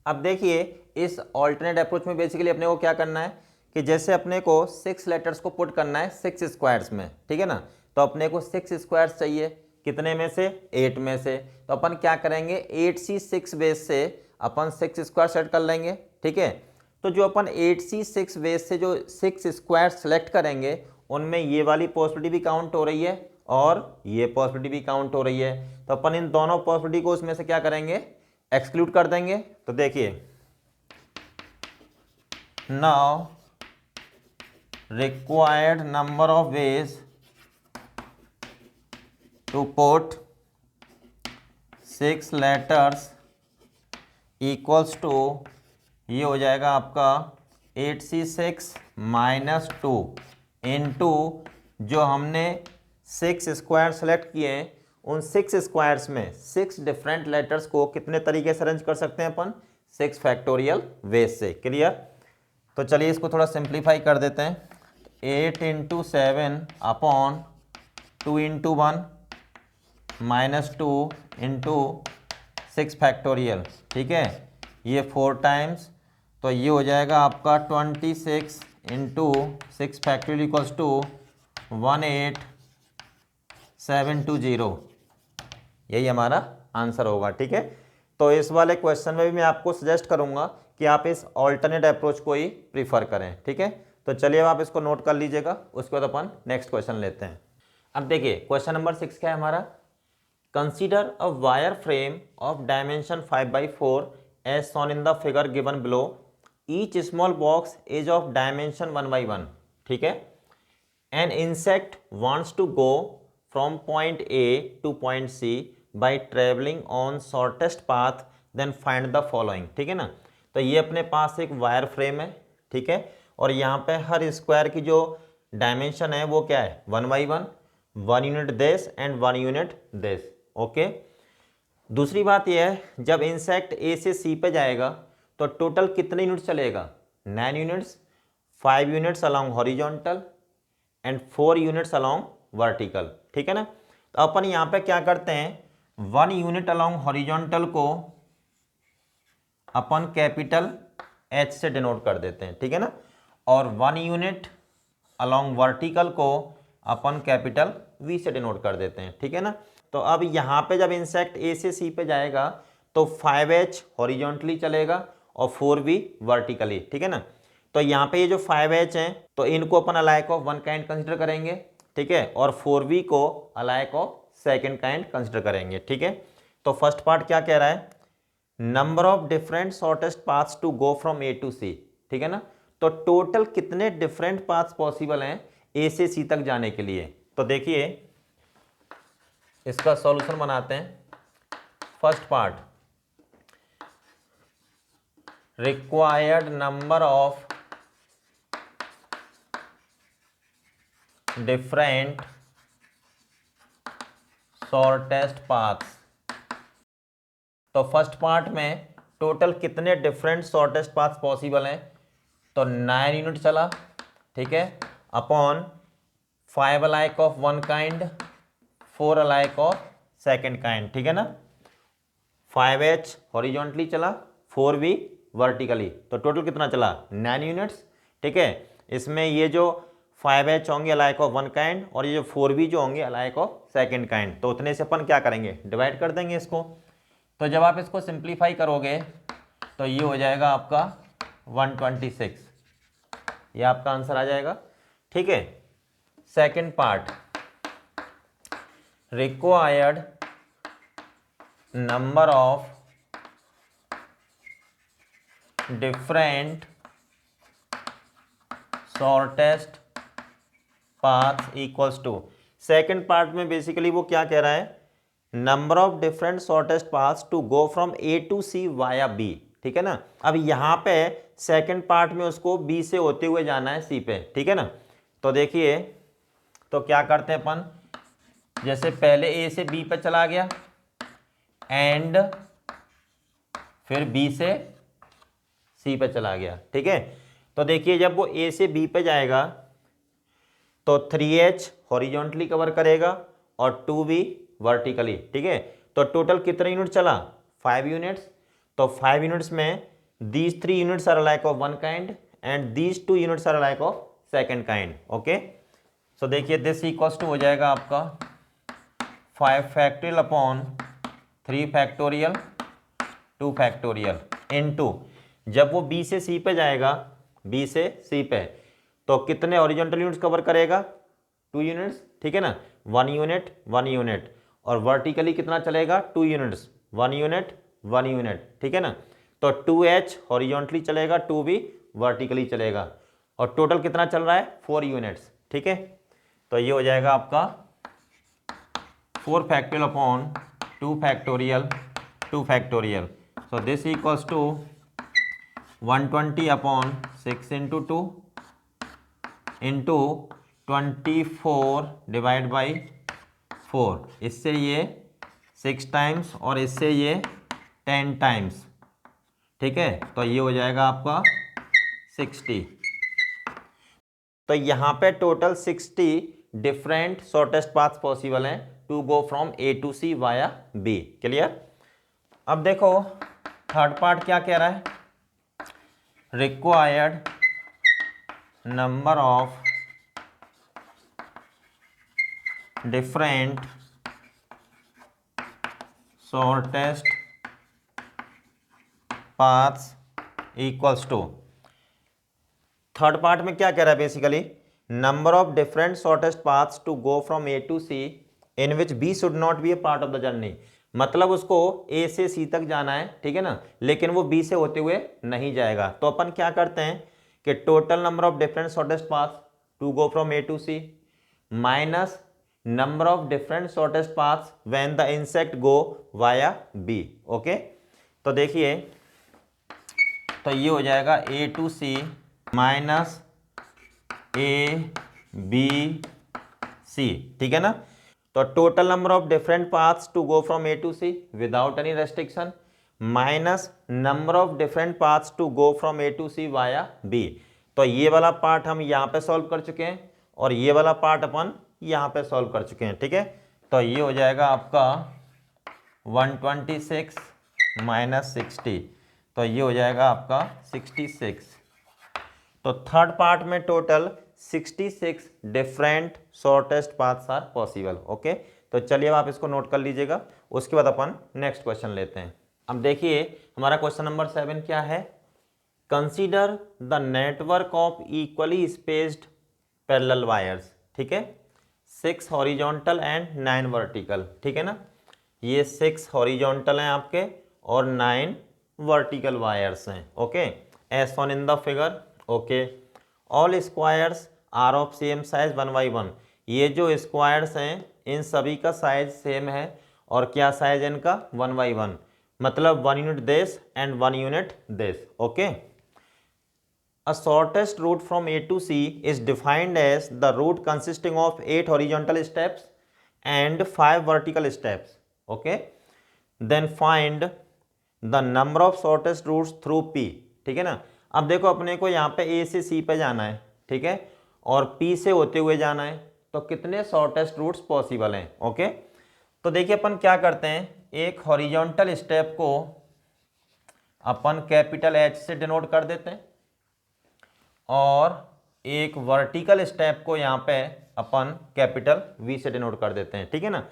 अब देखिए इस ऑल्टरनेट अप्रोच में बेसिकली अपने को क्या करना है कि जैसे अपने को 6 लेटर्स को पुट करना है 6 स्क्वायर्स में। ठीक है ना? तो अपने को 6 स्क्वायर्स चाहिए, कितने में से? 8 में से। तो अपन क्या करेंगे, 8C6 बेस से अपन 6 स्क्वायर सेट कर लेंगे। ठीक है, तो जो अपन 8C6 बेस से जो 6 स्क्वायर सेलेक्ट करेंगे उनमें ये वाली पॉसिबिलिटी भी काउंट हो रही है और ये पॉसिबिलिटी भी काउंट हो रही है। तो अपन इन दोनों पॉसिबिलिटी को उसमें से क्या करेंगे? एक्सक्लूड कर देंगे। तो देखिए, now required number of ways to put 6 letters equals to, ये हो जाएगा आपका 8C6 माइनस 2 इंटू जो हमने 6 स्क्वायर सेलेक्ट किए हैं उन 6 स्क्वायर्स में 6 डिफरेंट लेटर्स को कितने तरीके से अरेंज कर सकते हैं अपन? 6 फैक्टोरियल वेज से। क्लियर? तो चलिए इसको थोड़ा सिंप्लीफाई कर देते हैं। 8 into 7 upon 2 into 1 minus 2 into 6 factorial. ठीक है, ये 4 टाइम्स। तो ये हो जाएगा आपका 26 इंटू 6 फैक्टोरियल इक्वल्स टू 18720। यही हमारा आंसर होगा। ठीक है, तो इस वाले क्वेश्चन में भी मैं आपको सजेस्ट करूंगा कि आप इस ऑल्टरनेट अप्रोच को ही प्रीफर करें। ठीक है, तो चलिए अब आप इसको नोट कर लीजिएगा, उसके बाद अपन नेक्स्ट क्वेश्चन लेते हैं। अब देखिए क्वेश्चन नंबर 6 क्या है हमारा? Consider a wire frame of dimension 5x4 as shown in the figure given below. Each small box is of dimension 1x1। ठीक है, an insect wants to go from point A to point C by travelling on shortest path, then find the following. ठीक है ना? तो ये अपने पास एक wire frame है, ठीक है, और यहाँ पे हर स्क्वायर की जो डायमेंशन है वो क्या है 1/1, 1 यूनिट देश एंड 1 यूनिट देश। ओके, दूसरी बात यह है जब इंसेक्ट ए से सी पे जाएगा तो टोटल कितने यूनिट्स चलेगा 9 units, 5 units along horizontal and 4 units along vertical, ठीक है ना। तो अपन यहाँ पे क्या करते हैं 1 यूनिट अलॉन्ग हॉरिजॉन्टल को अपन कैपिटल H से डिनोट कर देते हैं, ठीक है ना, और 1 यूनिट अलॉन्ग वर्टिकल को अपन कैपिटल V से डिनोट कर देते हैं, ठीक है ना। तो अब यहाँ पे जब इंसेक्ट A से C पे जाएगा तो 5H हॉरिजॉन्टली चलेगा और 4V वर्टिकली, ठीक है ना। तो यहाँ पे ये जो 5H हैं तो इनको अपन अलाइक ऑफ 1 काइंड कंसिडर करेंगे, ठीक है, और 4V को alike of 2nd kind consider करेंगे, ठीक है। तो फर्स्ट पार्ट क्या कह रहा है number of different shortest paths to go from A to C, ठीक है ना। तो टोटल कितने डिफरेंट पाथ्स पॉसिबल हैं A से C तक जाने के लिए। तो देखिए इसका सॉल्यूशन बनाते हैं। First part required number of different shortest paths. तो फर्स्ट पार्ट में टोटल कितने डिफरेंट शॉर्टेस्ट पाथ्स पॉसिबल हैं तो 9 यूनिट चला, ठीक है, upon 5 alike of 1 kind, 4 alike of 2nd kind, ठीक है ना। 5H हॉरिजॉन्टली चला, 4V वर्टिकली, तो टोटल कितना चला 9 यूनिट्स, ठीक है। इसमें ये जो 5H होंगे अलाइक ऑफ 1 काइंड और ये जो 4V जो होंगे अलाइक ऑफ 2nd काइंड, तो उतने से अपन क्या करेंगे डिवाइड कर देंगे इसको। तो जब आप इसको सिंप्लीफाई करोगे तो ये हो जाएगा आपका 126, ये आपका आंसर आ जाएगा, ठीक है। Second part required number of different shortest path equals to, second part में बेसिकली वो क्या कह रहा है number of different shortest paths to go from A to C via B, ठीक है ना। अब यहाँ पे सेकंड पार्ट में उसको B से होते हुए जाना है C पे, ठीक है ना। तो देखिए तो क्या करते हैं अपन, जैसे पहले A से B पे चला गया एंड फिर B से C पे चला गया, ठीक है। तो देखिए जब वो A से B पे जाएगा तो 3H हॉरिजॉन्टली कवर करेगा और 2V वर्टिकली, ठीक है। तो टोटल कितने यूनिट चला 5 यूनिट्स, तो 5 यूनिट्स में these 3 units are alike of 1 kind and these 2 units are alike of 2nd kind. Okay, so देखिए दिस इक्वल्स टू हो जाएगा आपका 5 factorial upon 3 factorial 2 factorial into, जब वो B से C पे जाएगा, B से C पे, तो कितने हॉरिजॉन्टल यूनिट्स कवर करेगा 2 यूनिट्स, ठीक है ना, 1 यूनिट 1 यूनिट, और वर्टिकली कितना चलेगा 2 यूनिट्स 1 यूनिट 1 यूनिट, ठीक है ना। तो 2H हॉरिजॉन्टली चलेगा 2V वर्टिकली चलेगा, और टोटल कितना चल रहा है 4 यूनिट्स, ठीक है। तो ये हो जाएगा आपका 4 factorial upon 2 factorial 2 factorial, so this equals to 120 upon 6 into 2 into 24 divide by 4, इससे ये 6 टाइम्स और इससे ये 10 टाइम्स, ठीक है। तो ये हो जाएगा आपका 60। तो यहाँ पे total 60 different shortest path possible हैं to go from A to C via B। क्लियर। अब देखो थर्ड पार्ट क्या कह रहा है, required number of different shortest paths equals to, third part में क्या कह रहा है basically number of different shortest paths to go from A to C in which B should not be a part of the journey, मतलब उसको A से C तक जाना है, ठीक है ना, लेकिन वो B से होते हुए नहीं जाएगा। तो अपन क्या करते हैं कि total number of different shortest paths to go from A to C minus number of different shortest paths when the insect go via B। Okay, तो देखिए तो ये हो जाएगा A to C minus A B C, ठीक है ना। तो total number of different paths to go from A to C without any restriction minus number of different paths to go from A to C via B. तो ये वाला part हम यहाँ पे सॉल्व कर चुके हैं और ये वाला पार्ट अपन यहाँ पे सॉल्व कर चुके हैं, ठीक है। तो ये हो जाएगा आपका 126 माइनस 60, तो ये हो जाएगा आपका 66। तो थर्ड पार्ट में total 66 different shortest paths are possible. Okay, तो चलिए अब आप इसको नोट कर लीजिएगा, उसके बाद अपन नेक्स्ट क्वेश्चन लेते हैं। अब देखिए हमारा क्वेश्चन नंबर 7 क्या है, consider the network of equally spaced parallel wires, ठीक है, 6 हॉरिजॉन्टल एंड 9 वर्टिकल, ठीक है ना। ये 6 हॉरिजॉन्टल हैं आपके और 9 वर्टिकल वायर्स हैं। Okay, as on in the figure. Okay, all squares are of same size 1 by 1। ये जो स्क्वायर्स हैं इन सभी का साइज सेम है और क्या साइज है इनका 1 by 1, मतलब 1 unit this and 1 unit this. Okay, a shortest route from A to C is defined as the route consisting of 8 horizontal steps and 5 vertical steps. Okay, then find the number of shortest routes through P, ठीक है ना। अब देखो अपने को यहाँ पे A से C पे जाना है, ठीक है, और P से होते हुए जाना है, तो कितने शॉर्टेस्ट रूट्स पॉसिबल हैं। ओके, तो देखिए अपन क्या करते हैं, एक हॉरिजॉन्टल स्टेप को अपन कैपिटल H से डिनोट कर देते हैं और एक वर्टिकल स्टेप को यहाँ पे अपन कैपिटल V से डिनोट कर देते हैं, ठीक है ना।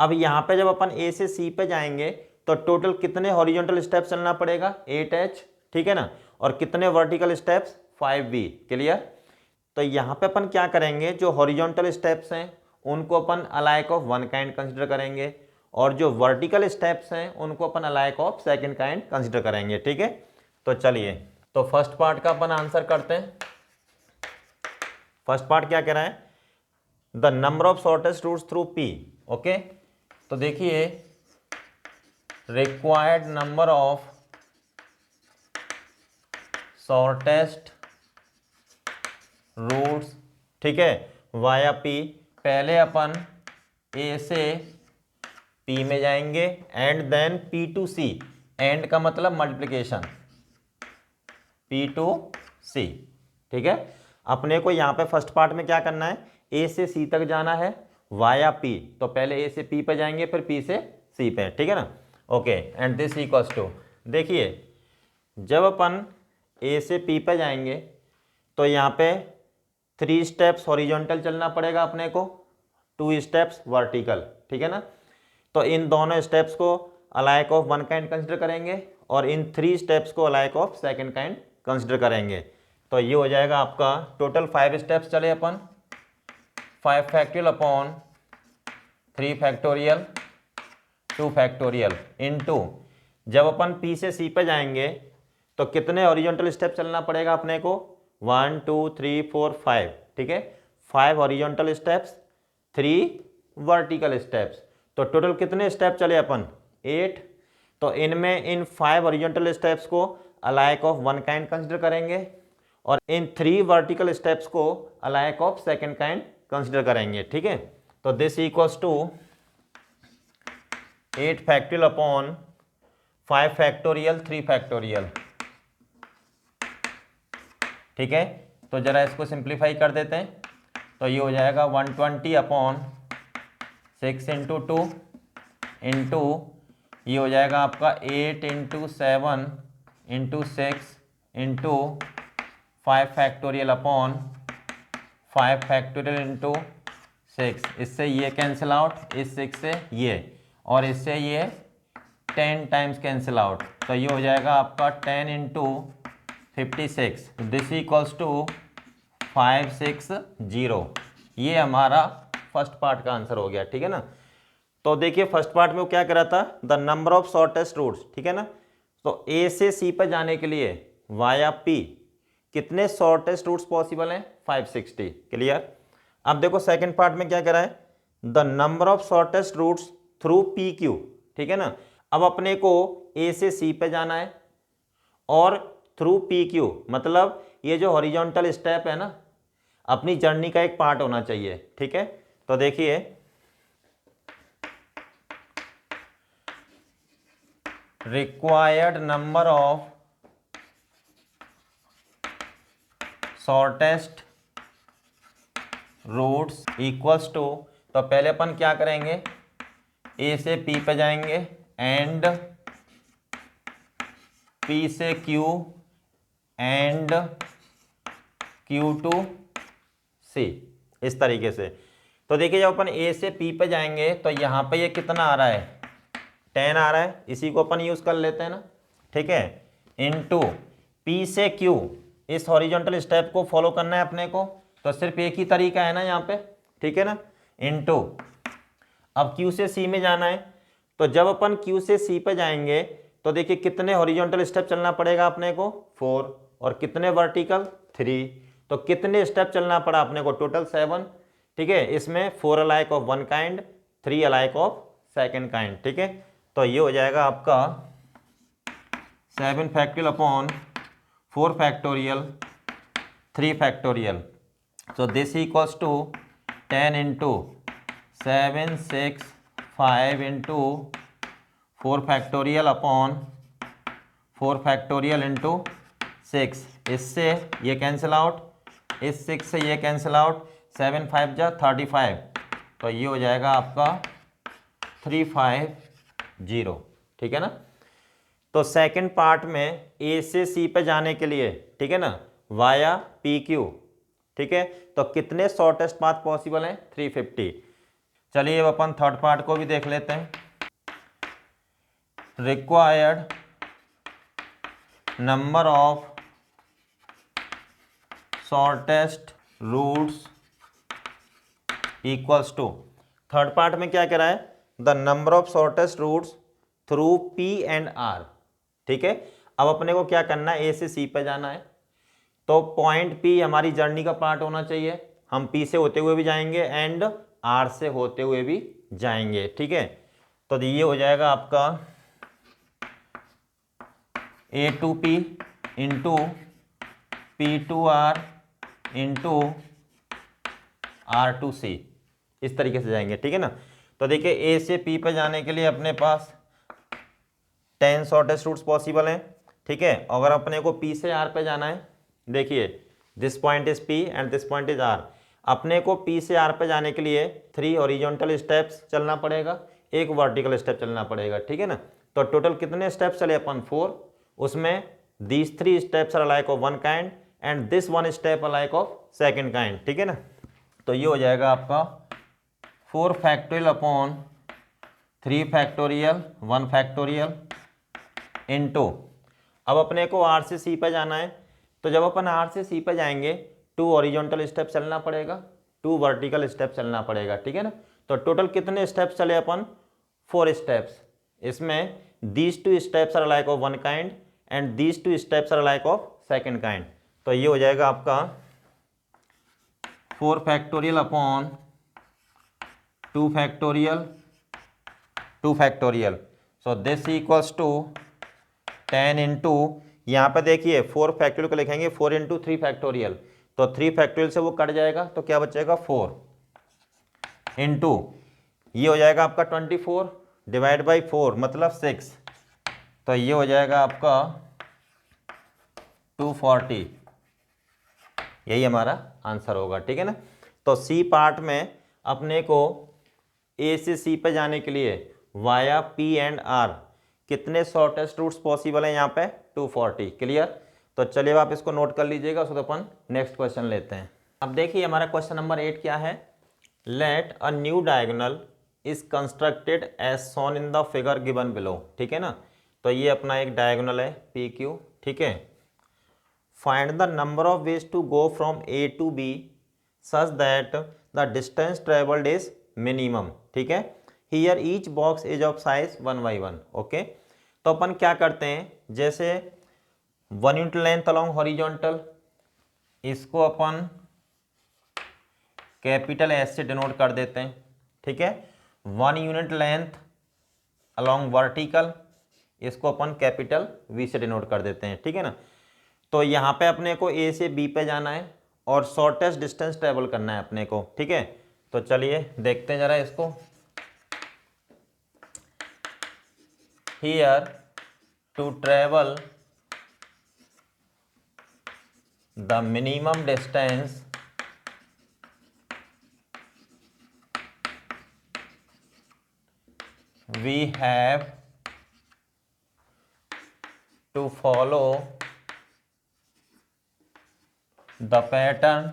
अब यहाँ पे जब अपन A से C पे जाएंगे तो टोटल कितने हॉरिजॉन्टल स्टेप्स चलना पड़ेगा 8H, ठीक है ना, और कितने वर्टिकल स्टेप्स 5V। क्लियर। तो यहाँ पे अपन क्या करेंगे, जो हॉरिजॉन्टल स्टेप्स हैं उनको अपन अलाइक ऑफ 1 काइंड कंसिडर करेंगे और जो वर्टिकल स्टेप्स हैं उनको अपन alike of 2nd kind consider करेंगे, ठीक है। तो चलिए तो फर्स्ट पार्ट का अपन आंसर करते हैं। फर्स्ट पार्ट क्या कह रहा है, the number of shortest routes through P। Okay, तो देखिए required number of shortest routes, ठीक है, वाया P। पहले अपन A से P में जाएंगे and then P to C, and का मतलब मल्टीप्लिकेशन P टू C, ठीक है। अपने को यहाँ पे फर्स्ट पार्ट में क्या करना है, A से C तक जाना है वाया P, तो पहले A से P पे जाएंगे फिर P से C पे, ठीक है ना। Okay, and this equals to, देखिए जब अपन A से P पे जाएंगे तो यहाँ पे 3 स्टेप्स हॉरिजॉन्टल चलना पड़ेगा अपने को, 2 स्टेप्स वर्टिकल, ठीक है ना। तो इन दोनों स्टेप्स को अलाइक ऑफ 1 काइंड कंसिडर करेंगे और इन 3 स्टेप्स को alike of 2nd kind consider करेंगे। तो ये हो जाएगा आपका टोटल 5 स्टेप्स चले अपन, 5 factorial upon 3 factorial 2 factorial into, जब अपन P से C पे जाएंगे तो कितने हॉरिजॉन्टल स्टेप चलना पड़ेगा अपने को 1 2 3 4 5, ठीक है, 5 हॉरिजॉन्टल स्टेप्स 3 वर्टिकल स्टेप्स, तो टोटल कितने स्टेप चले अपन 8। तो इनमें इन 5 हॉरिजॉन्टल स्टेप्स को अलाइक ऑफ 1 काइंड कंसिडर करेंगे और इन 3 वर्टिकल स्टेप्स को alike of 2nd kind consider करेंगे, ठीक है। तो this equals to 8 factorial upon 5 factorial 3 factorial, ठीक है। तो जरा इसको सिंप्लीफाई कर देते हैं, तो ये हो जाएगा 120 अपॉन 6 इंटू 2 इंटू, ये हो जाएगा आपका 8 into 7 into 6 into 5 factorial upon 5 factorial into 6, इससे ये कैंसिल आउट, इस 6 से ये, और इससे ये 10 टाइम्स कैंसिल आउट, तो ये हो जाएगा आपका 10 इंटू 56, दिस इक्वल्स टू 560। ये हमारा फर्स्ट पार्ट का आंसर हो गया, ठीक है ना। तो देखिए फर्स्ट पार्ट में वो क्या करा था, the number of shortest routes, ठीक है ना। तो A से C पर जाने के लिए वाया P कितने शॉर्टेस्ट रूट्स पॉसिबल हैं 560। क्लियर। अब देखो सेकंड पार्ट में क्या करा है, the number of shortest routes through PQ, ठीक है ना। अब अपने को A से C पे जाना है और थ्रू पी क्यू, मतलब ये जो हॉरिजॉन्टल स्टेप है ना अपनी जर्नी का एक पार्ट होना चाहिए, ठीक है। तो देखिए required number of shortest routes equals to, तो पहले अपन क्या करेंगे, ए से पी पे जाएंगे एंड पी से Q and Q to C, इस तरीके से। तो देखिए जब अपन ए से पी पे जाएंगे तो यहाँ पे ये कितना आ रहा है, 10 आ रहा है, इसी को अपन यूज़ कर लेते हैं ना, ठीक है। इनटू पी से क्यू, इस हॉरिजॉन्टल स्टेप को फॉलो करना है अपने को, तो सिर्फ एक ही तरीका है ना यहाँ पे, ठीक है ना। इनटू अब क्यू से सी में जाना है, तो जब अपन क्यू से सी पे जाएंगे तो देखिए कितने हॉरिजॉन्टल स्टेप चलना पड़ेगा अपने को, 4, और कितने वर्टिकल, 3। तो कितने स्टेप चलना पड़ा अपने को, टोटल 7, ठीक है। इसमें 4 alike of one kind, 3 alike of second kind, ठीक है। तो ये हो जाएगा आपका 7 factorial upon 4 factorial 3 factorial. So this equals to 10 into 7 6 5 into 4 factorial upon 4 factorial into 6। इससे ये कैंसिल आउट, इस 6 से ये कैंसिल आउट, 7 5 जा 35, तो ये हो जाएगा आपका 350, ठीक है ना। तो सेकंड पार्ट में ए से सी पे जाने के लिए, ठीक है ना, वाया पी क्यू, ठीक है। तो कितने शॉर्टेस्ट पाथ पॉसिबल हैं, 350। चलिए अब अपन थर्ड पार्ट को भी देख लेते हैं। Required number of shortest routes equals to, third part में क्या कह रहा है, the number of shortest routes through P and R, ठीक है। अब अपने को क्या करना है, ए से सी पे जाना है, तो पॉइंट पी हमारी जर्नी का पार्ट होना चाहिए, हम पी से होते हुए भी जाएंगे एंड आर से होते हुए भी जाएंगे, ठीक है। तो ये हो जाएगा आपका A to P into P to R into R to C, इस तरीके से जाएंगे, ठीक है ना। तो देखिए ए से पी पे जाने के लिए अपने पास 10 शॉर्टेस्ट रूट्स पॉसिबल हैं, ठीक है। अगर अपने को पी से आर पे जाना है, देखिए this point is P and this point is R, अपने को पी से आर पे जाने के लिए 3 हॉरिजॉन्टल स्टेप्स चलना पड़ेगा, 1 वर्टिकल स्टेप चलना पड़ेगा, ठीक है ना। तो टोटल कितने स्टेप्स चले अपन, 4, उसमें these 3 steps are alike of one kind and this 1 step alike of second kind, ठीक है ना। तो ये हो जाएगा आपका 4 factorial upon 3 factorial 1 factorial into, अब अपने को आर से सी पे जाना है, तो जब अपन आर से सी पे जाएंगे 2 हॉरिजॉन्टल स्टेप चलना पड़ेगा, 2 वर्टिकल स्टेप चलना पड़ेगा, ठीक है ना। तो टोटल कितने स्टेप्स चले अपन, 4 स्टेप्स, इसमें these 2 steps are like of one kind and these 2 steps are like of second kind. तो ये हो जाएगा आपका 4 factorial upon 2 factorial 2 factorial, so this equals to 10 into, यहाँ पे देखिए 4 फैक्टोरियल को लिखेंगे 4 इंटू 3 फैक्टोरियल, तो 3 फैक्टोरियल से वो कट जाएगा, तो क्या बचेगा 4 इंटू, ये हो जाएगा आपका 24 डिवाइड बाई 4 मतलब 6, तो ये हो जाएगा आपका 240, यही हमारा आंसर होगा, ठीक है ना। तो सी पार्ट में अपने को ए से सी पे जाने के लिए वाया पी एंड आर कितने शॉर्टेस्ट रूट्स पॉसिबल हैं यहाँ पे, 240, क्लियर। तो चलिए आप इसको नोट कर लीजिएगा, उसको अपन नेक्स्ट क्वेश्चन लेते हैं। अब देखिए हमारा क्वेश्चन नंबर 8 क्या है, let a new diagonal is constructed as shown in the figure given below, ठीक है ना। तो ये अपना एक डायगोनल है पी क्यू, ठीक है। Find the number of ways to go from A to B such that the distance travelled is minimum, ठीक है। Here each box is of size 1 by 1, okay. तो अपन क्या करते हैं, जैसे 1 यूनिट लेंथ अलोंग हॉरिजॉन्टल, इसको अपन कैपिटल एस से डिनोट कर देते हैं, ठीक है। 1 यूनिट लेंथ अलोंग वर्टिकल, इसको अपन कैपिटल वी से डिनोट कर देते हैं, ठीक है ना। तो यहाँ पे अपने को ए से बी पे जाना है और शॉर्टेस्ट डिस्टेंस ट्रेवल करना है अपने को, ठीक है। तो चलिए देखते हैं जरा इसको। Here to travel the minimum distance we have to follow the pattern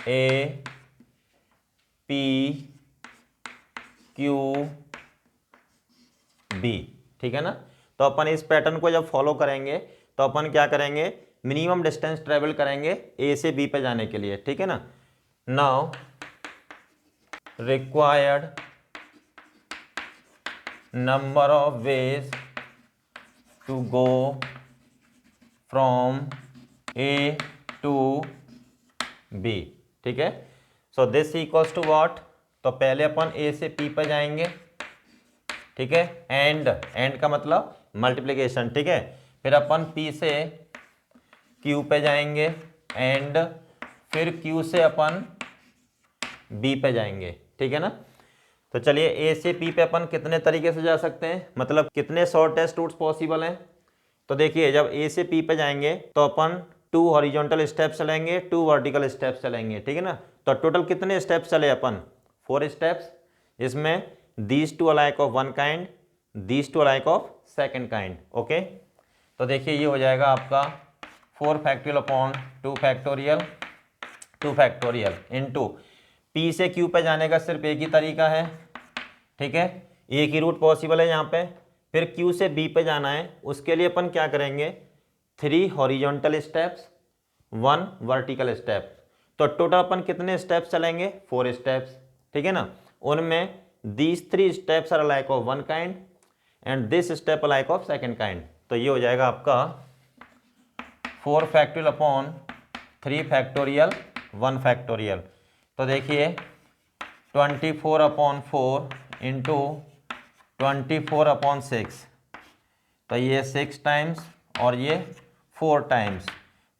A P Q B, ठीक है ना। तो अपन इस पैटर्न को जब फॉलो करेंगे तो अपन क्या करेंगे, मिनिमम डिस्टेंस ट्रेवल करेंगे ए से बी पे जाने के लिए, ठीक है ना। Now required number of ways to go from A to B, ठीक है। So this equals to what, तो पहले अपन A से P पर जाएंगे, ठीक है। एंड का मतलब मल्टीप्लिकेशन, ठीक है। फिर अपन P से Q पे जाएंगे एंड फिर Q से अपन B पे जाएंगे, ठीक है ना। तो चलिए ए से पी पे अपन कितने तरीके से जा सकते हैं, मतलब कितने शॉर्टेस्ट रूट्स पॉसिबल हैं। तो देखिए जब ए से पी पे जाएंगे तो अपन 2 हॉरिजॉन्टल स्टेप्स चलेंगे, 2 वर्टिकल स्टेप्स चलेंगे, ठीक है ना। तो टोटल कितने स्टेप्स चले अपन, 4 स्टेप्स। इसमें these two alike of one kind, these two alike of second kind, okay. तो देखिए ये हो जाएगा आपका 4 factorial upon 2 factorial, 2 factorial into P से क्यू पे जाने का सिर्फ एक ही तरीका है, ठीक है। एक ही रूट पॉसिबल है यहाँ पे। फिर क्यू से बी पे जाना है, उसके लिए अपन क्या करेंगे, 3 हॉरिजॉन्टल स्टेप्स, 1 वर्टिकल स्टेप। तो टोटल अपन कितने स्टेप्स चलेंगे, 4 स्टेप्स, ठीक है ना। उनमें these 3 steps are like of one kind and this step like of second kind. तो ये हो जाएगा आपका 4 फैक्टोरियल अपॉन 3 फैक्टोरियल 1 फैक्टोरियल। तो देखिए 24 अपॉन 4 इंटू 24 अपॉन 6, तो ये 6 टाइम्स और ये 4 टाइम्स,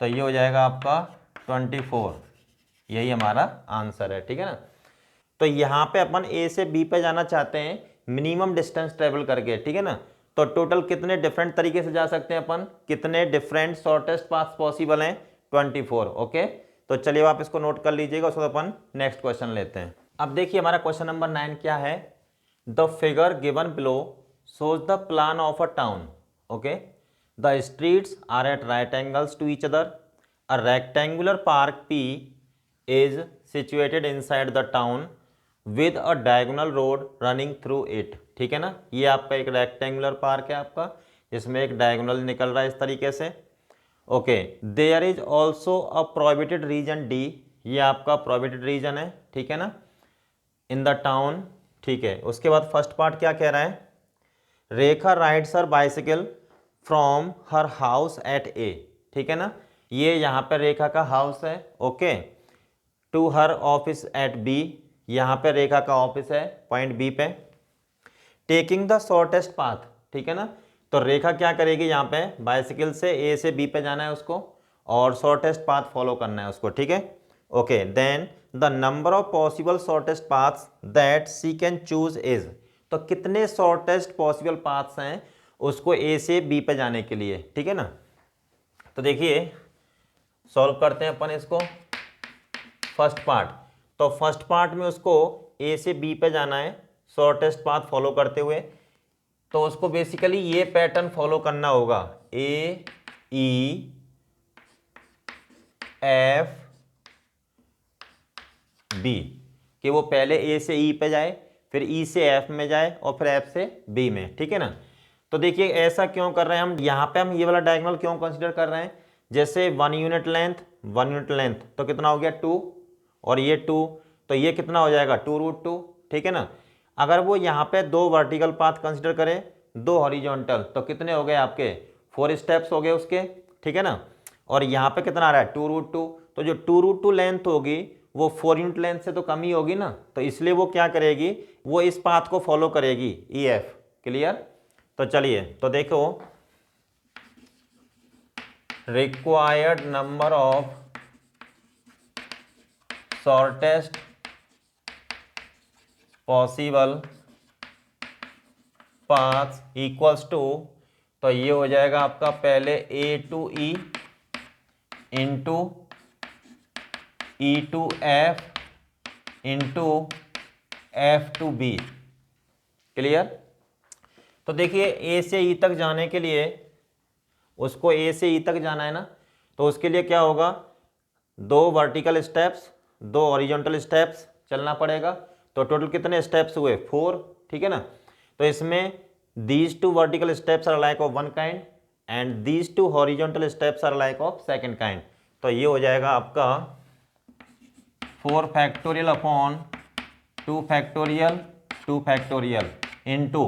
तो ये हो जाएगा आपका 24। यही हमारा आंसर है, ठीक है ना। तो यहाँ पे अपन ए से बी पे जाना चाहते हैं मिनिमम डिस्टेंस ट्रेवल करके, ठीक है ना। तो टोटल कितने डिफरेंट तरीके से जा सकते हैं अपन, कितने डिफरेंट शॉर्टेस्ट पाथ पॉसिबल हैं, 24, ओके। तो चलिए आप इसको नोट कर लीजिएगा, उसको अपन नेक्स्ट क्वेश्चन लेते हैं। अब देखिए हमारा क्वेश्चन नंबर 9 क्या है, the figure given below shows the plan of a town, okay. The streets are at right angles to each other. A rectangular park P is situated inside the town with a diagonal road running through it, ठीक है ना। ये आपका एक rectangular park है आपका, जिसमें एक डायगोनल निकल रहा है इस तरीके से, okay. There is also a prohibited region D, ये आपका प्रोहिबिटेड रीजन है, ठीक है ना, इन द टाउन, ठीक है। उसके बाद फर्स्ट पार्ट क्या कह रहा है, Rekha rides her bicycle from her house at A, ठीक है ना। ये यहाँ पे रेखा का हाउस है, okay, to her office at B, यहाँ पे रेखा का ऑफिस है पॉइंट बी पे। टेकिंग द शॉर्टेस्ट पाथ, ठीक है ना। तो रेखा क्या करेगी, यहाँ पे बाइसिकल से ए से बी पे जाना है उसको और शॉर्टेस्ट पाथ फॉलो करना है उसको, ठीक है, okay. Then the number of possible shortest paths that she can choose is, तो कितने शॉर्टेस्ट पॉसिबल पाथ्स हैं उसको ए से बी पे जाने के लिए, ठीक है ना। तो देखिए सॉल्व करते हैं अपन इसको। फर्स्ट पार्ट, तो फर्स्ट पार्ट में उसको ए से बी पे जाना है शॉर्टेस्ट पाथ फॉलो करते हुए, तो उसको बेसिकली ये पैटर्न फॉलो करना होगा, ए ई एफ बी, कि वो पहले ए से ई पे जाए, फिर ई से एफ में जाए और फिर एफ से बी में, ठीक है ना। तो देखिए ऐसा क्यों कर रहे हैं हम, यहाँ पे हम ये वाला डायगोनल क्यों कंसीडर कर रहे हैं, जैसे 1 यूनिट लेंथ 1 यूनिट लेंथ, तो कितना हो गया 2, और ये 2, तो ये कितना हो जाएगा 2√2, ठीक है ना। अगर वो यहाँ पे 2 वर्टिकल पाथ कंसिडर करें, 2 हॉरिजॉन्टल, तो कितने हो गए आपके 4 स्टेप्स हो गए उसके, ठीक है ना। और यहाँ पे कितना आ रहा है 2√2, तो जो 2√2 लेंथ होगी वो 4 यूनिट लेंथ से तो कम ही होगी ना, तो इसलिए वो क्या करेगी, वो इस पाथ को फॉलो करेगी ई एफ, क्लियर। तो चलिए, तो देखो required number of shortest possible paths equals to, तो ये हो जाएगा आपका पहले A to E into E to F into F to B. Clear? तो देखिए ए से ई तक जाने के लिए, उसको ए से ई तक जाना है ना, तो उसके लिए क्या होगा, 2 वर्टिकल स्टेप्स 2 हॉरिजॉन्टल स्टेप्स चलना पड़ेगा। तो टोटल कितने स्टेप्स हुए, 4, ठीक है ना। तो इसमें these 2 vertical steps are like of one kind and these 2 horizontal steps are like of second kind. तो ये हो जाएगा आपका 4 factorial upon 2 factorial 2 factorial into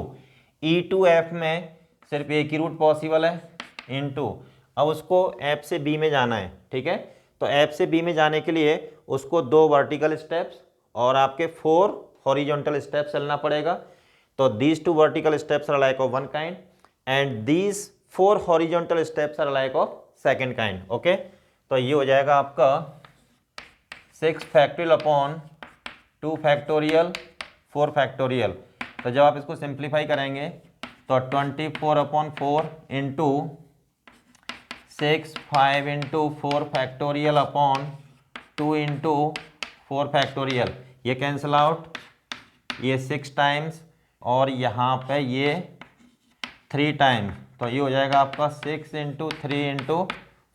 E to F में सिर्फ एक ही रूट पॉसिबल है इंटू, अब उसको एफ से बी में जाना है, ठीक है। तो एफ से बी में जाने के लिए उसको 2 वर्टिकल स्टेप्स और आपके 4 हॉरिजॉन्टल स्टेप्स चलना पड़ेगा। तो these 2 vertical steps are like of one kind and these 4 horizontal steps are like of second kind. Okay, तो ये हो जाएगा आपका 6 फैक्टोरियल अपॉन 2 फैक्टोरियल 4 फैक्टोरियल। तो जब आप इसको सिंप्लीफाई करेंगे तो 24 upon 4 into 6 5 into 4 factorial upon 2 into 4 factorial, ये कैंसिल आउट, ये 6 टाइम्स और यहाँ पे ये 3 टाइम्स। तो ये हो जाएगा आपका 6 इंटू 3 इंटू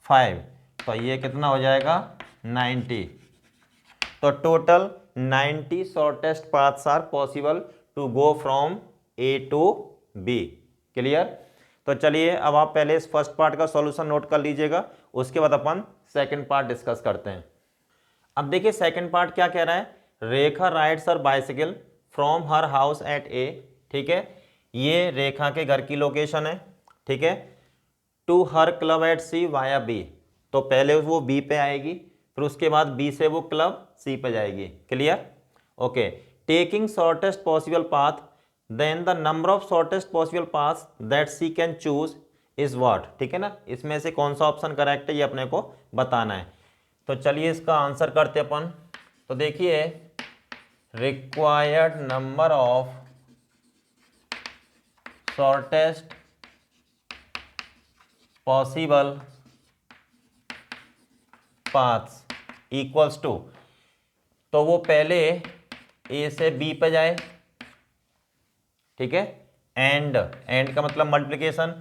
5, तो ये कितना हो जाएगा 90। तो total 90 shortest paths are possible to go from A to B. Clear? तो चलिए अब आप पहले इस फर्स्ट पार्ट का सॉल्यूशन नोट कर लीजिएगा, उसके बाद अपन सेकंड पार्ट डिस्कस करते हैं। अब देखिए सेकंड पार्ट क्या कह रहा है, Rekha rides her bicycle from her house at A, ठीक है। ये रेखा के घर की लोकेशन है, ठीक है, to her club at C via B. तो पहले वो बी पे आएगी, फिर उसके बाद बी से वो क्लब सी पे जाएगी। Clear? Okay, taking shortest possible path then the number of shortest possible path that she can choose is what, ठीक है ना। इसमें से कौन सा ऑप्शन करेक्ट है ये अपने को बताना है। तो चलिए इसका आंसर करते अपन। तो देखिए required number of shortest possible paths equals to, तो वो पहले ए से बी पे जाए, ठीक है, एंड का मतलब मल्टीप्लिकेशन,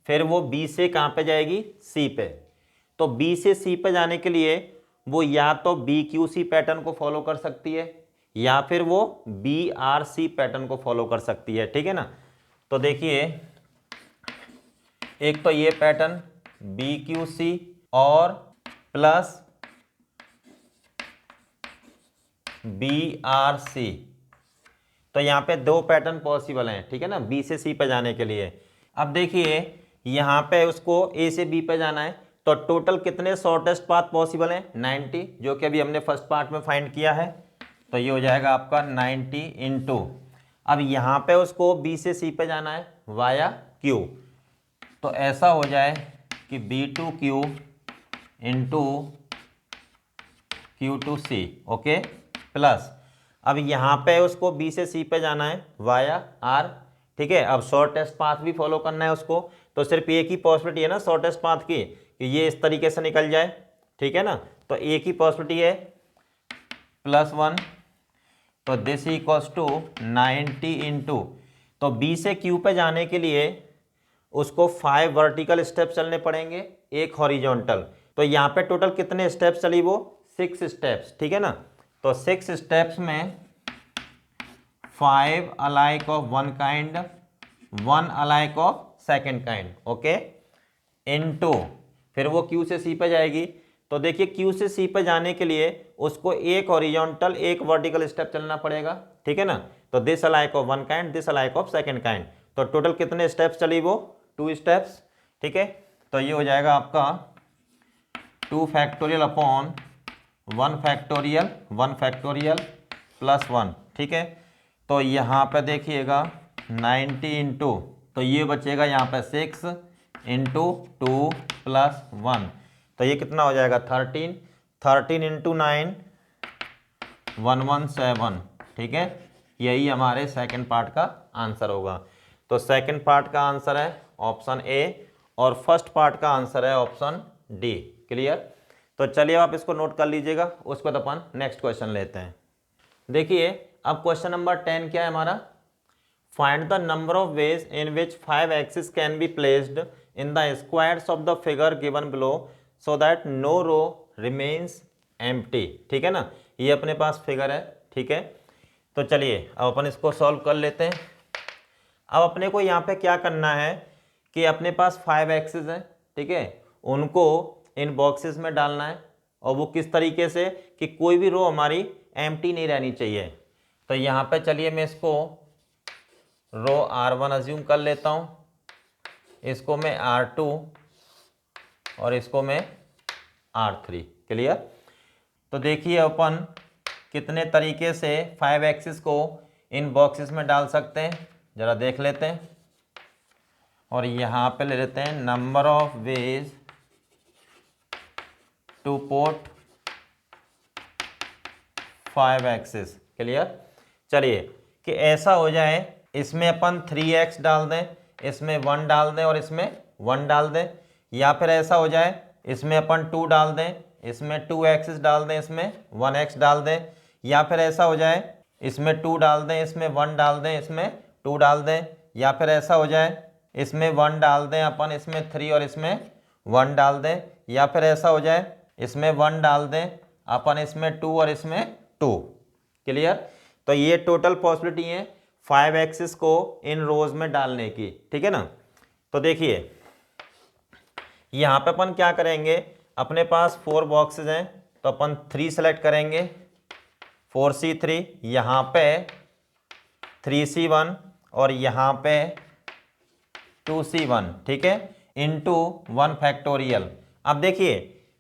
फिर वो बी से कहाँ पे जाएगी, सी पे। तो बी से सी पे जाने के लिए वो या तो बी क्यू सी पैटर्न को फॉलो कर सकती है या फिर वो बी आर सी पैटर्न को फॉलो कर सकती है, ठीक है ना। तो देखिए एक तो ये पैटर्न बी क्यू सी और प्लस बी आर सी, तो यहाँ पे 2 पैटर्न पॉसिबल हैं, ठीक है ना, बी से सी पे जाने के लिए। अब देखिए यहाँ पे उसको ए से बी पे जाना है, तो टोटल कितने शॉर्टेस्ट पाथ पॉसिबल हैं, 90, जो कि अभी हमने फर्स्ट पार्ट में फाइंड किया है। तो ये हो जाएगा आपका 90 इंटू, अब यहाँ पे उसको बी से सी पे जाना है वाया क्यू, तो ऐसा हो जाए कि B to Q into Q to C, okay, plus अब यहाँ पे उसको बी से सी पे जाना है वाया आर, ठीक है। अब शॉर्टेस्ट पाथ भी फॉलो करना है उसको, तो सिर्फ एक ही पॉसिबिलिटी है ना शॉर्टेस्ट पाथ की कि ये इस तरीके से निकल जाए, ठीक है ना। तो एक ही पॉसिबिलिटी है +1, तो दिस इक्वल्स टू 90 इंटू, तो बी से क्यू पे जाने के लिए उसको 5 वर्टिकल स्टेप चलने पड़ेंगे, 1 हॉरिजॉन्टल। तो यहाँ पे टोटल कितने स्टेप्स चली वो, 6 स्टेप्स, ठीक है ना। तो 6 स्टेप्स में 5 alike of one kind 1 alike of second kind, okay, into फिर वो क्यू से सी पे जाएगी। तो देखिए क्यू से सी पे जाने के लिए उसको 1 हॉरिजॉन्टल 1 वर्टिकल स्टेप चलना पड़ेगा, ठीक है ना। तो this alike of one kind this alike of second kind, तो टोटल कितने स्टेप्स चली वो, 2 स्टेप्स, ठीक है। तो ये हो जाएगा आपका 2 फैक्टोरियल अपॉन 1 फैक्टोरियल +1, ठीक है। तो यहाँ पे देखिएगा 90 इंटू तो ये बचेगा यहाँ पे 6 इंटू 2 प्लस 1, तो ये कितना हो जाएगा 13, 13 इंटू 9 117, ठीक है। यही हमारे सेकंड पार्ट का आंसर होगा। तो सेकंड पार्ट का आंसर है ऑप्शन ए और फर्स्ट पार्ट का आंसर है ऑप्शन डी। क्लियर। तो चलिए आप इसको नोट कर लीजिएगा, उसके बाद अपन नेक्स्ट क्वेश्चन लेते हैं। देखिए अब क्वेश्चन नंबर 10 क्या है हमारा, find the number of ways in which 5 axes can be placed in the squares of the figure given below so that no row remains empty. ठीक है ना, ये अपने पास फिगर है, ठीक है। तो चलिए अब अपन इसको सॉल्व कर लेते हैं। अब अपने को यहाँ पे क्या करना है कि अपने पास 5 एक्सिस हैं, ठीक है, उनको इन बॉक्सेस में डालना है, और वो किस तरीके से कि कोई भी रो हमारी एम्प्टी नहीं रहनी चाहिए। तो यहाँ पे चलिए मैं इसको रो R1 अज्यूम कर लेता हूँ, इसको मैं R2 और इसको मैं R3। क्लियर। तो देखिए अपन कितने तरीके से 5 एक्सिस को इन बॉक्सेस में डाल सकते हैं, ज़रा देख लेते हैं। और यहाँ पे ले लेते हैं number of ways to put 5 axes. Clear. चलिए कि ऐसा हो जाए, इसमें अपन 3x डाल दें, इसमें 1 डाल दें और इसमें 1 डाल दें, या फिर ऐसा हो जाए इसमें अपन 2 डाल दें, इसमें 2 एक्सिस डाल दें, इसमें 1x डाल दें, या फिर ऐसा हो जाए इसमें 2 डाल दें, इसमें 1 डाल दें, इसमें 2 डाल दें, या फिर ऐसा हो जाए इसमें 1 डाल दें अपन, इसमें 3 और इसमें 1 डाल दें, या फिर ऐसा हो जाए इसमें 1 डाल दें अपन, इसमें 2 और इसमें 2। क्लियर। तो ये टोटल पॉसिबिलिटी है 5 एक्सिस को इन रोज में डालने की, ठीक है ना। तो देखिए यहाँ पे अपन क्या करेंगे, अपने पास 4 बॉक्सेस हैं, तो अपन 3 सेलेक्ट करेंगे, 4C3, यहाँ पे 3C1 और यहाँ पे 2C1, ठीक है, इंटू 1 फैक्टोरियल। अब देखिए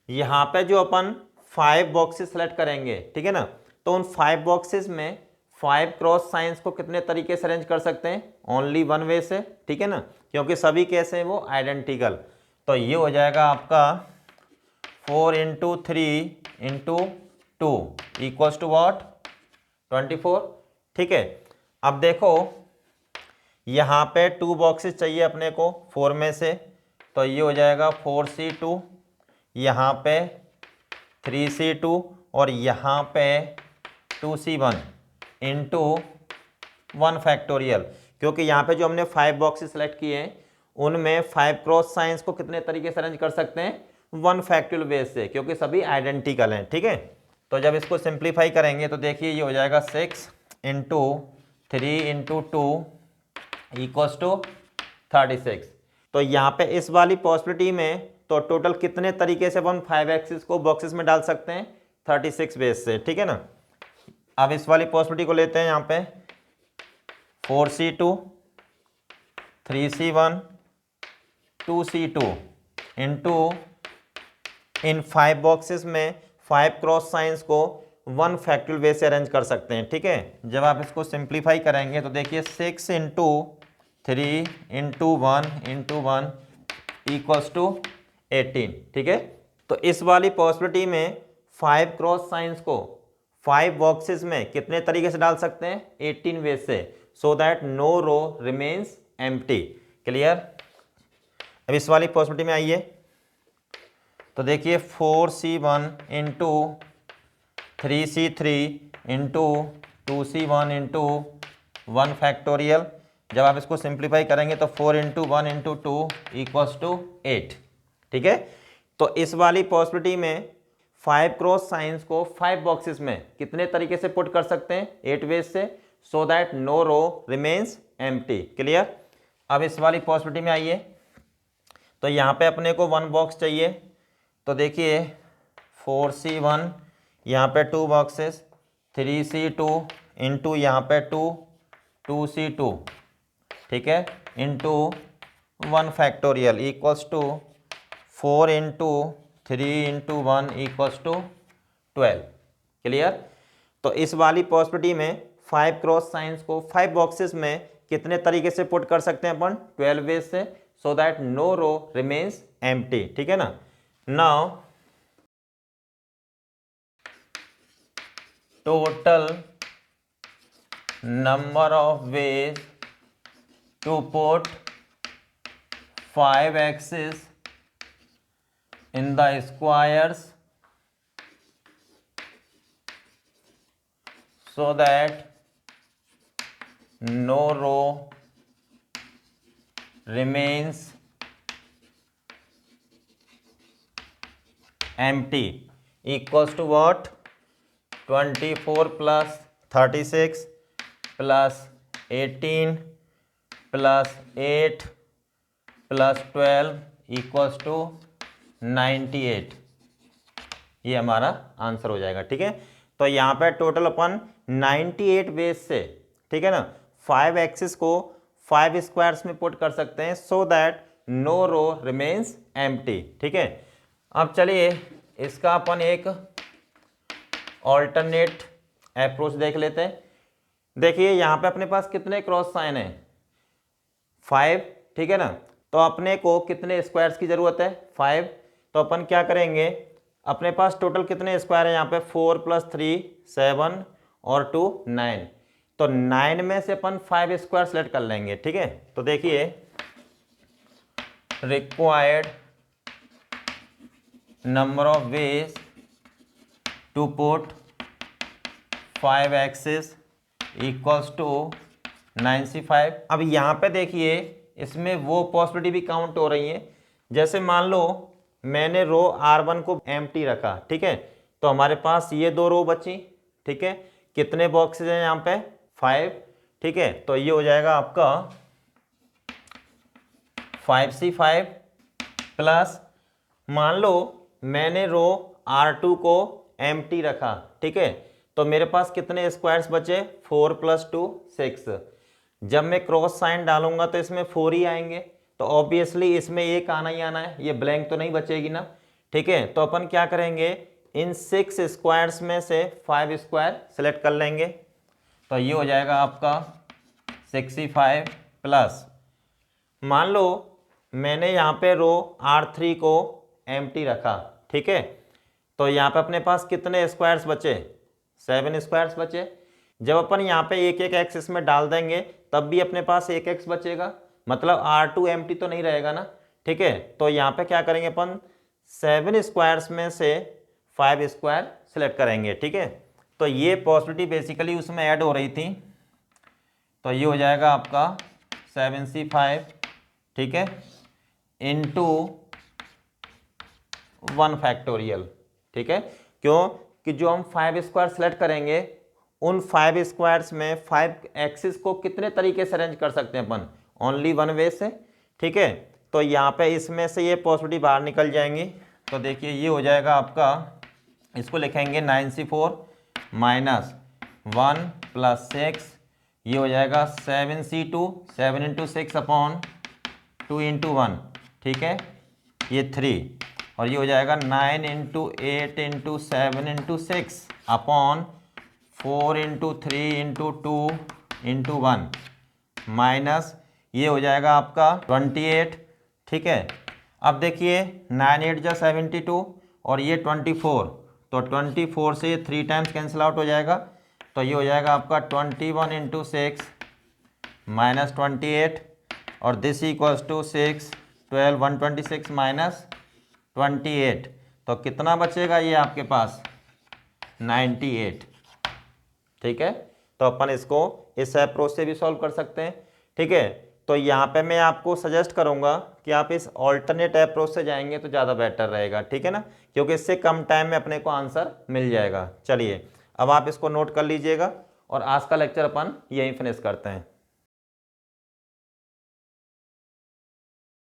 यहाँ पे जो अपन 5 बॉक्सेस सेलेक्ट करेंगे, ठीक है ना, तो उन 5 बॉक्सेस में 5 क्रॉस साइंस को कितने तरीके से अरेंज कर सकते हैं, ओनली 1 वे से, ठीक है ना, क्योंकि सभी कैसे हैं वो आइडेंटिकल। तो ये हो जाएगा आपका 4 into 3 into 2 equals to what 24, ठीक है। अब देखो यहाँ पे 2 बॉक्सेस चाहिए अपने को 4 में से, तो ये हो जाएगा 4C2, यहाँ पे 3C2 और यहाँ पे 2C1 इंटू 1 फैक्टोरियल। क्योंकि यहाँ पे जो हमने 5 बॉक्सेस सेलेक्ट किए हैं उनमें 5 क्रॉस साइंस को कितने तरीके से अरेंज कर सकते हैं, 1 फैक्टोरियल बेस से, क्योंकि सभी आइडेंटिकल हैं, ठीक है। तो जब इसको सिंप्लीफाई करेंगे तो देखिए ये हो जाएगा 6 इंटू 3 इंटू 2 इक्वल्स टू 36। तो यहाँ पे इस वाली पॉसिबिलिटी में तो टोटल कितने तरीके से अपन 5 एक्सिस को बॉक्सेस में डाल सकते हैं, 36 बेस से, ठीक है ना। अब इस वाली पॉसिबिलिटी को लेते हैं, यहाँ पे 4C2 3C1 2C2 इंटू इन 5 बॉक्सेस में 5 क्रॉस साइंस को 1 फैक्टोरियल वे से अरेंज कर सकते हैं, ठीक है। जब आप इसको सिंप्लीफाई करेंगे तो देखिए 6 into 3 into 1 into 1 equals to 18, ठीक है। तो इस वाली पॉसिबिलिटी में 5 क्रॉस साइंस को 5 बॉक्सेस में कितने तरीके से डाल सकते हैं, 18 वे से, so that no row remains empty. Clear. अब इस वाली पॉसिबिलिटी में आइए, तो देखिए 4C1 into 3C3 into 2C1 into 1 factorial. जब आप इसको सिंप्लीफाई करेंगे तो 4 इंटू 1 इंटू 2 इक्वल्स टू 8, ठीक है। तो इस वाली पॉसिबिलिटी में 5 क्रॉस साइंस को 5 बॉक्सेस में कितने तरीके से पुट कर सकते हैं, 8 वेज से, so that no row remains empty. Clear. अब इस वाली पॉसिबिलिटी में आइए, तो यहाँ पे अपने को 1 बॉक्स चाहिए, तो देखिए 4C1, यहाँ पे 2 बॉक्सेस, 3C2 इंटू यहाँ पे 2C2, ठीक है, into 1 factorial equals to 4 into 3 into 1 equals to 12। Clear. तो इस वाली पॉसिबिलिटी में 5 क्रॉस साइंस को 5 बॉक्सेस में कितने तरीके से पुट कर सकते हैं अपन 12 वेज से, so that no row remains empty, ठीक है ना। Now total number of ways to put 5 axes in the squares so that no row remains empty equals to what? 24 plus 36 plus 18 plus 8 plus 12 equals to 98। ये हमारा answer हो जाएगा, ठीक है। तो यहाँ पे टोटल अपन 98 वेज से, ठीक है ना, 5 एक्सिस को 5 स्क्वायर्स में पुट कर सकते हैं so that no row remains empty, ठीक है। अब चलिए इसका अपन एक ऑल्टरनेट अप्रोच देख लेते हैं। देखिए यहाँ पे अपने पास कितने क्रॉस साइन है? 5, ठीक है ना। तो अपने को कितने स्क्वायर्स की जरूरत है? 5। तो अपन क्या करेंगे, अपने पास टोटल कितने स्क्वायर है यहाँ पे? 4 + 3 7 और 2 9। तो 9 में से अपन 5 स्क्वायर सेलेक्ट कर लेंगे, ठीक है। तो देखिए required number of ways to put 5 axes equals to 95। अब यहाँ पे देखिए इसमें वो पॉसिबिलिटी भी काउंट हो रही है, जैसे मान लो मैंने रो R1 को एम्प्टी रखा, ठीक है। तो हमारे पास ये 2 रो बची, ठीक है। कितने बॉक्सेज हैं यहाँ पे? 5, ठीक है। तो ये हो जाएगा आपका 5C5 प्लस मान लो मैंने रो R2 को एम्प्टी रखा, ठीक है। तो मेरे पास कितने स्क्वायर्स बचे? 4 + 2 6। जब मैं क्रॉस साइन डालूंगा तो इसमें 4 ही आएंगे, तो ऑब्वियसली इसमें एक आना ही आना है, ये ब्लैंक तो नहीं बचेगी ना, ठीक है। तो अपन क्या करेंगे, इन 6 स्क्वायर्स में से 5 स्क्वायर सेलेक्ट कर लेंगे। तो ये हो जाएगा आपका 65 प्लस मान लो मैंने यहाँ पे रो R3 को एम्प्टी रखा, ठीक है। तो यहाँ पे अपने पास कितने स्क्वायर्स बचे? 7 स्क्वायर्स बचे। जब अपन यहाँ पे एक एक एक्स इसमें डाल देंगे तब भी अपने पास एक एक्स बचेगा, मतलब R2 एम्प्टी तो नहीं रहेगा ना, ठीक है। तो यहाँ पे क्या करेंगे अपन, 7 स्क्वायर्स में से 5 स्क्वायर सेलेक्ट करेंगे, ठीक है। तो ये पॉसिबिलिटी बेसिकली उसमें ऐड हो रही थी। तो ये हो जाएगा आपका 7C5, ठीक है, इंटू 1 फैक्टोरियल, ठीक है। क्यों कि जो हम 5 स्क्वायर सेलेक्ट करेंगे उन 5 स्क्वायर्स में 5 एक्सिस को कितने तरीके से अरेंज कर सकते हैं अपन? ओनली 1 वे से, ठीक है। तो यहाँ पे इसमें से ये पॉसिबिलिटी बाहर निकल जाएंगी। तो देखिए ये हो जाएगा आपका, इसको लिखेंगे 9C4 माइनस 1 + 6, ये हो जाएगा 7C2 7 × 6 अपॉन 2 × 1, ठीक है, ये 3, और ये हो जाएगा 9 × 8 × 7 × 6 अपॉन 4 × 3 × 2 × 1 माइनस ये हो जाएगा आपका 28, ठीक है। अब देखिए 9 8 जा 72 और ये 24, तो 24 से 3 टाइम्स कैंसिल आउट हो जाएगा। तो ये हो जाएगा आपका 21 × 6 माइनस 28 और दिस इक्वल्स टू 6 12 126 माइनस 28। तो कितना बचेगा ये आपके पास? 98, ठीक है। तो अपन इसको इस अप्रोच से भी सॉल्व कर सकते हैं, ठीक है। तो यहाँ पे मैं आपको सजेस्ट करूँगा कि आप इस ऑल्टरनेट अप्रोच से जाएंगे तो ज़्यादा बेटर रहेगा, ठीक है ना, क्योंकि इससे कम टाइम में अपने को आंसर मिल जाएगा। चलिए अब आप इसको नोट कर लीजिएगा और आज का लेक्चर अपन यहीं फिनिश करते हैं।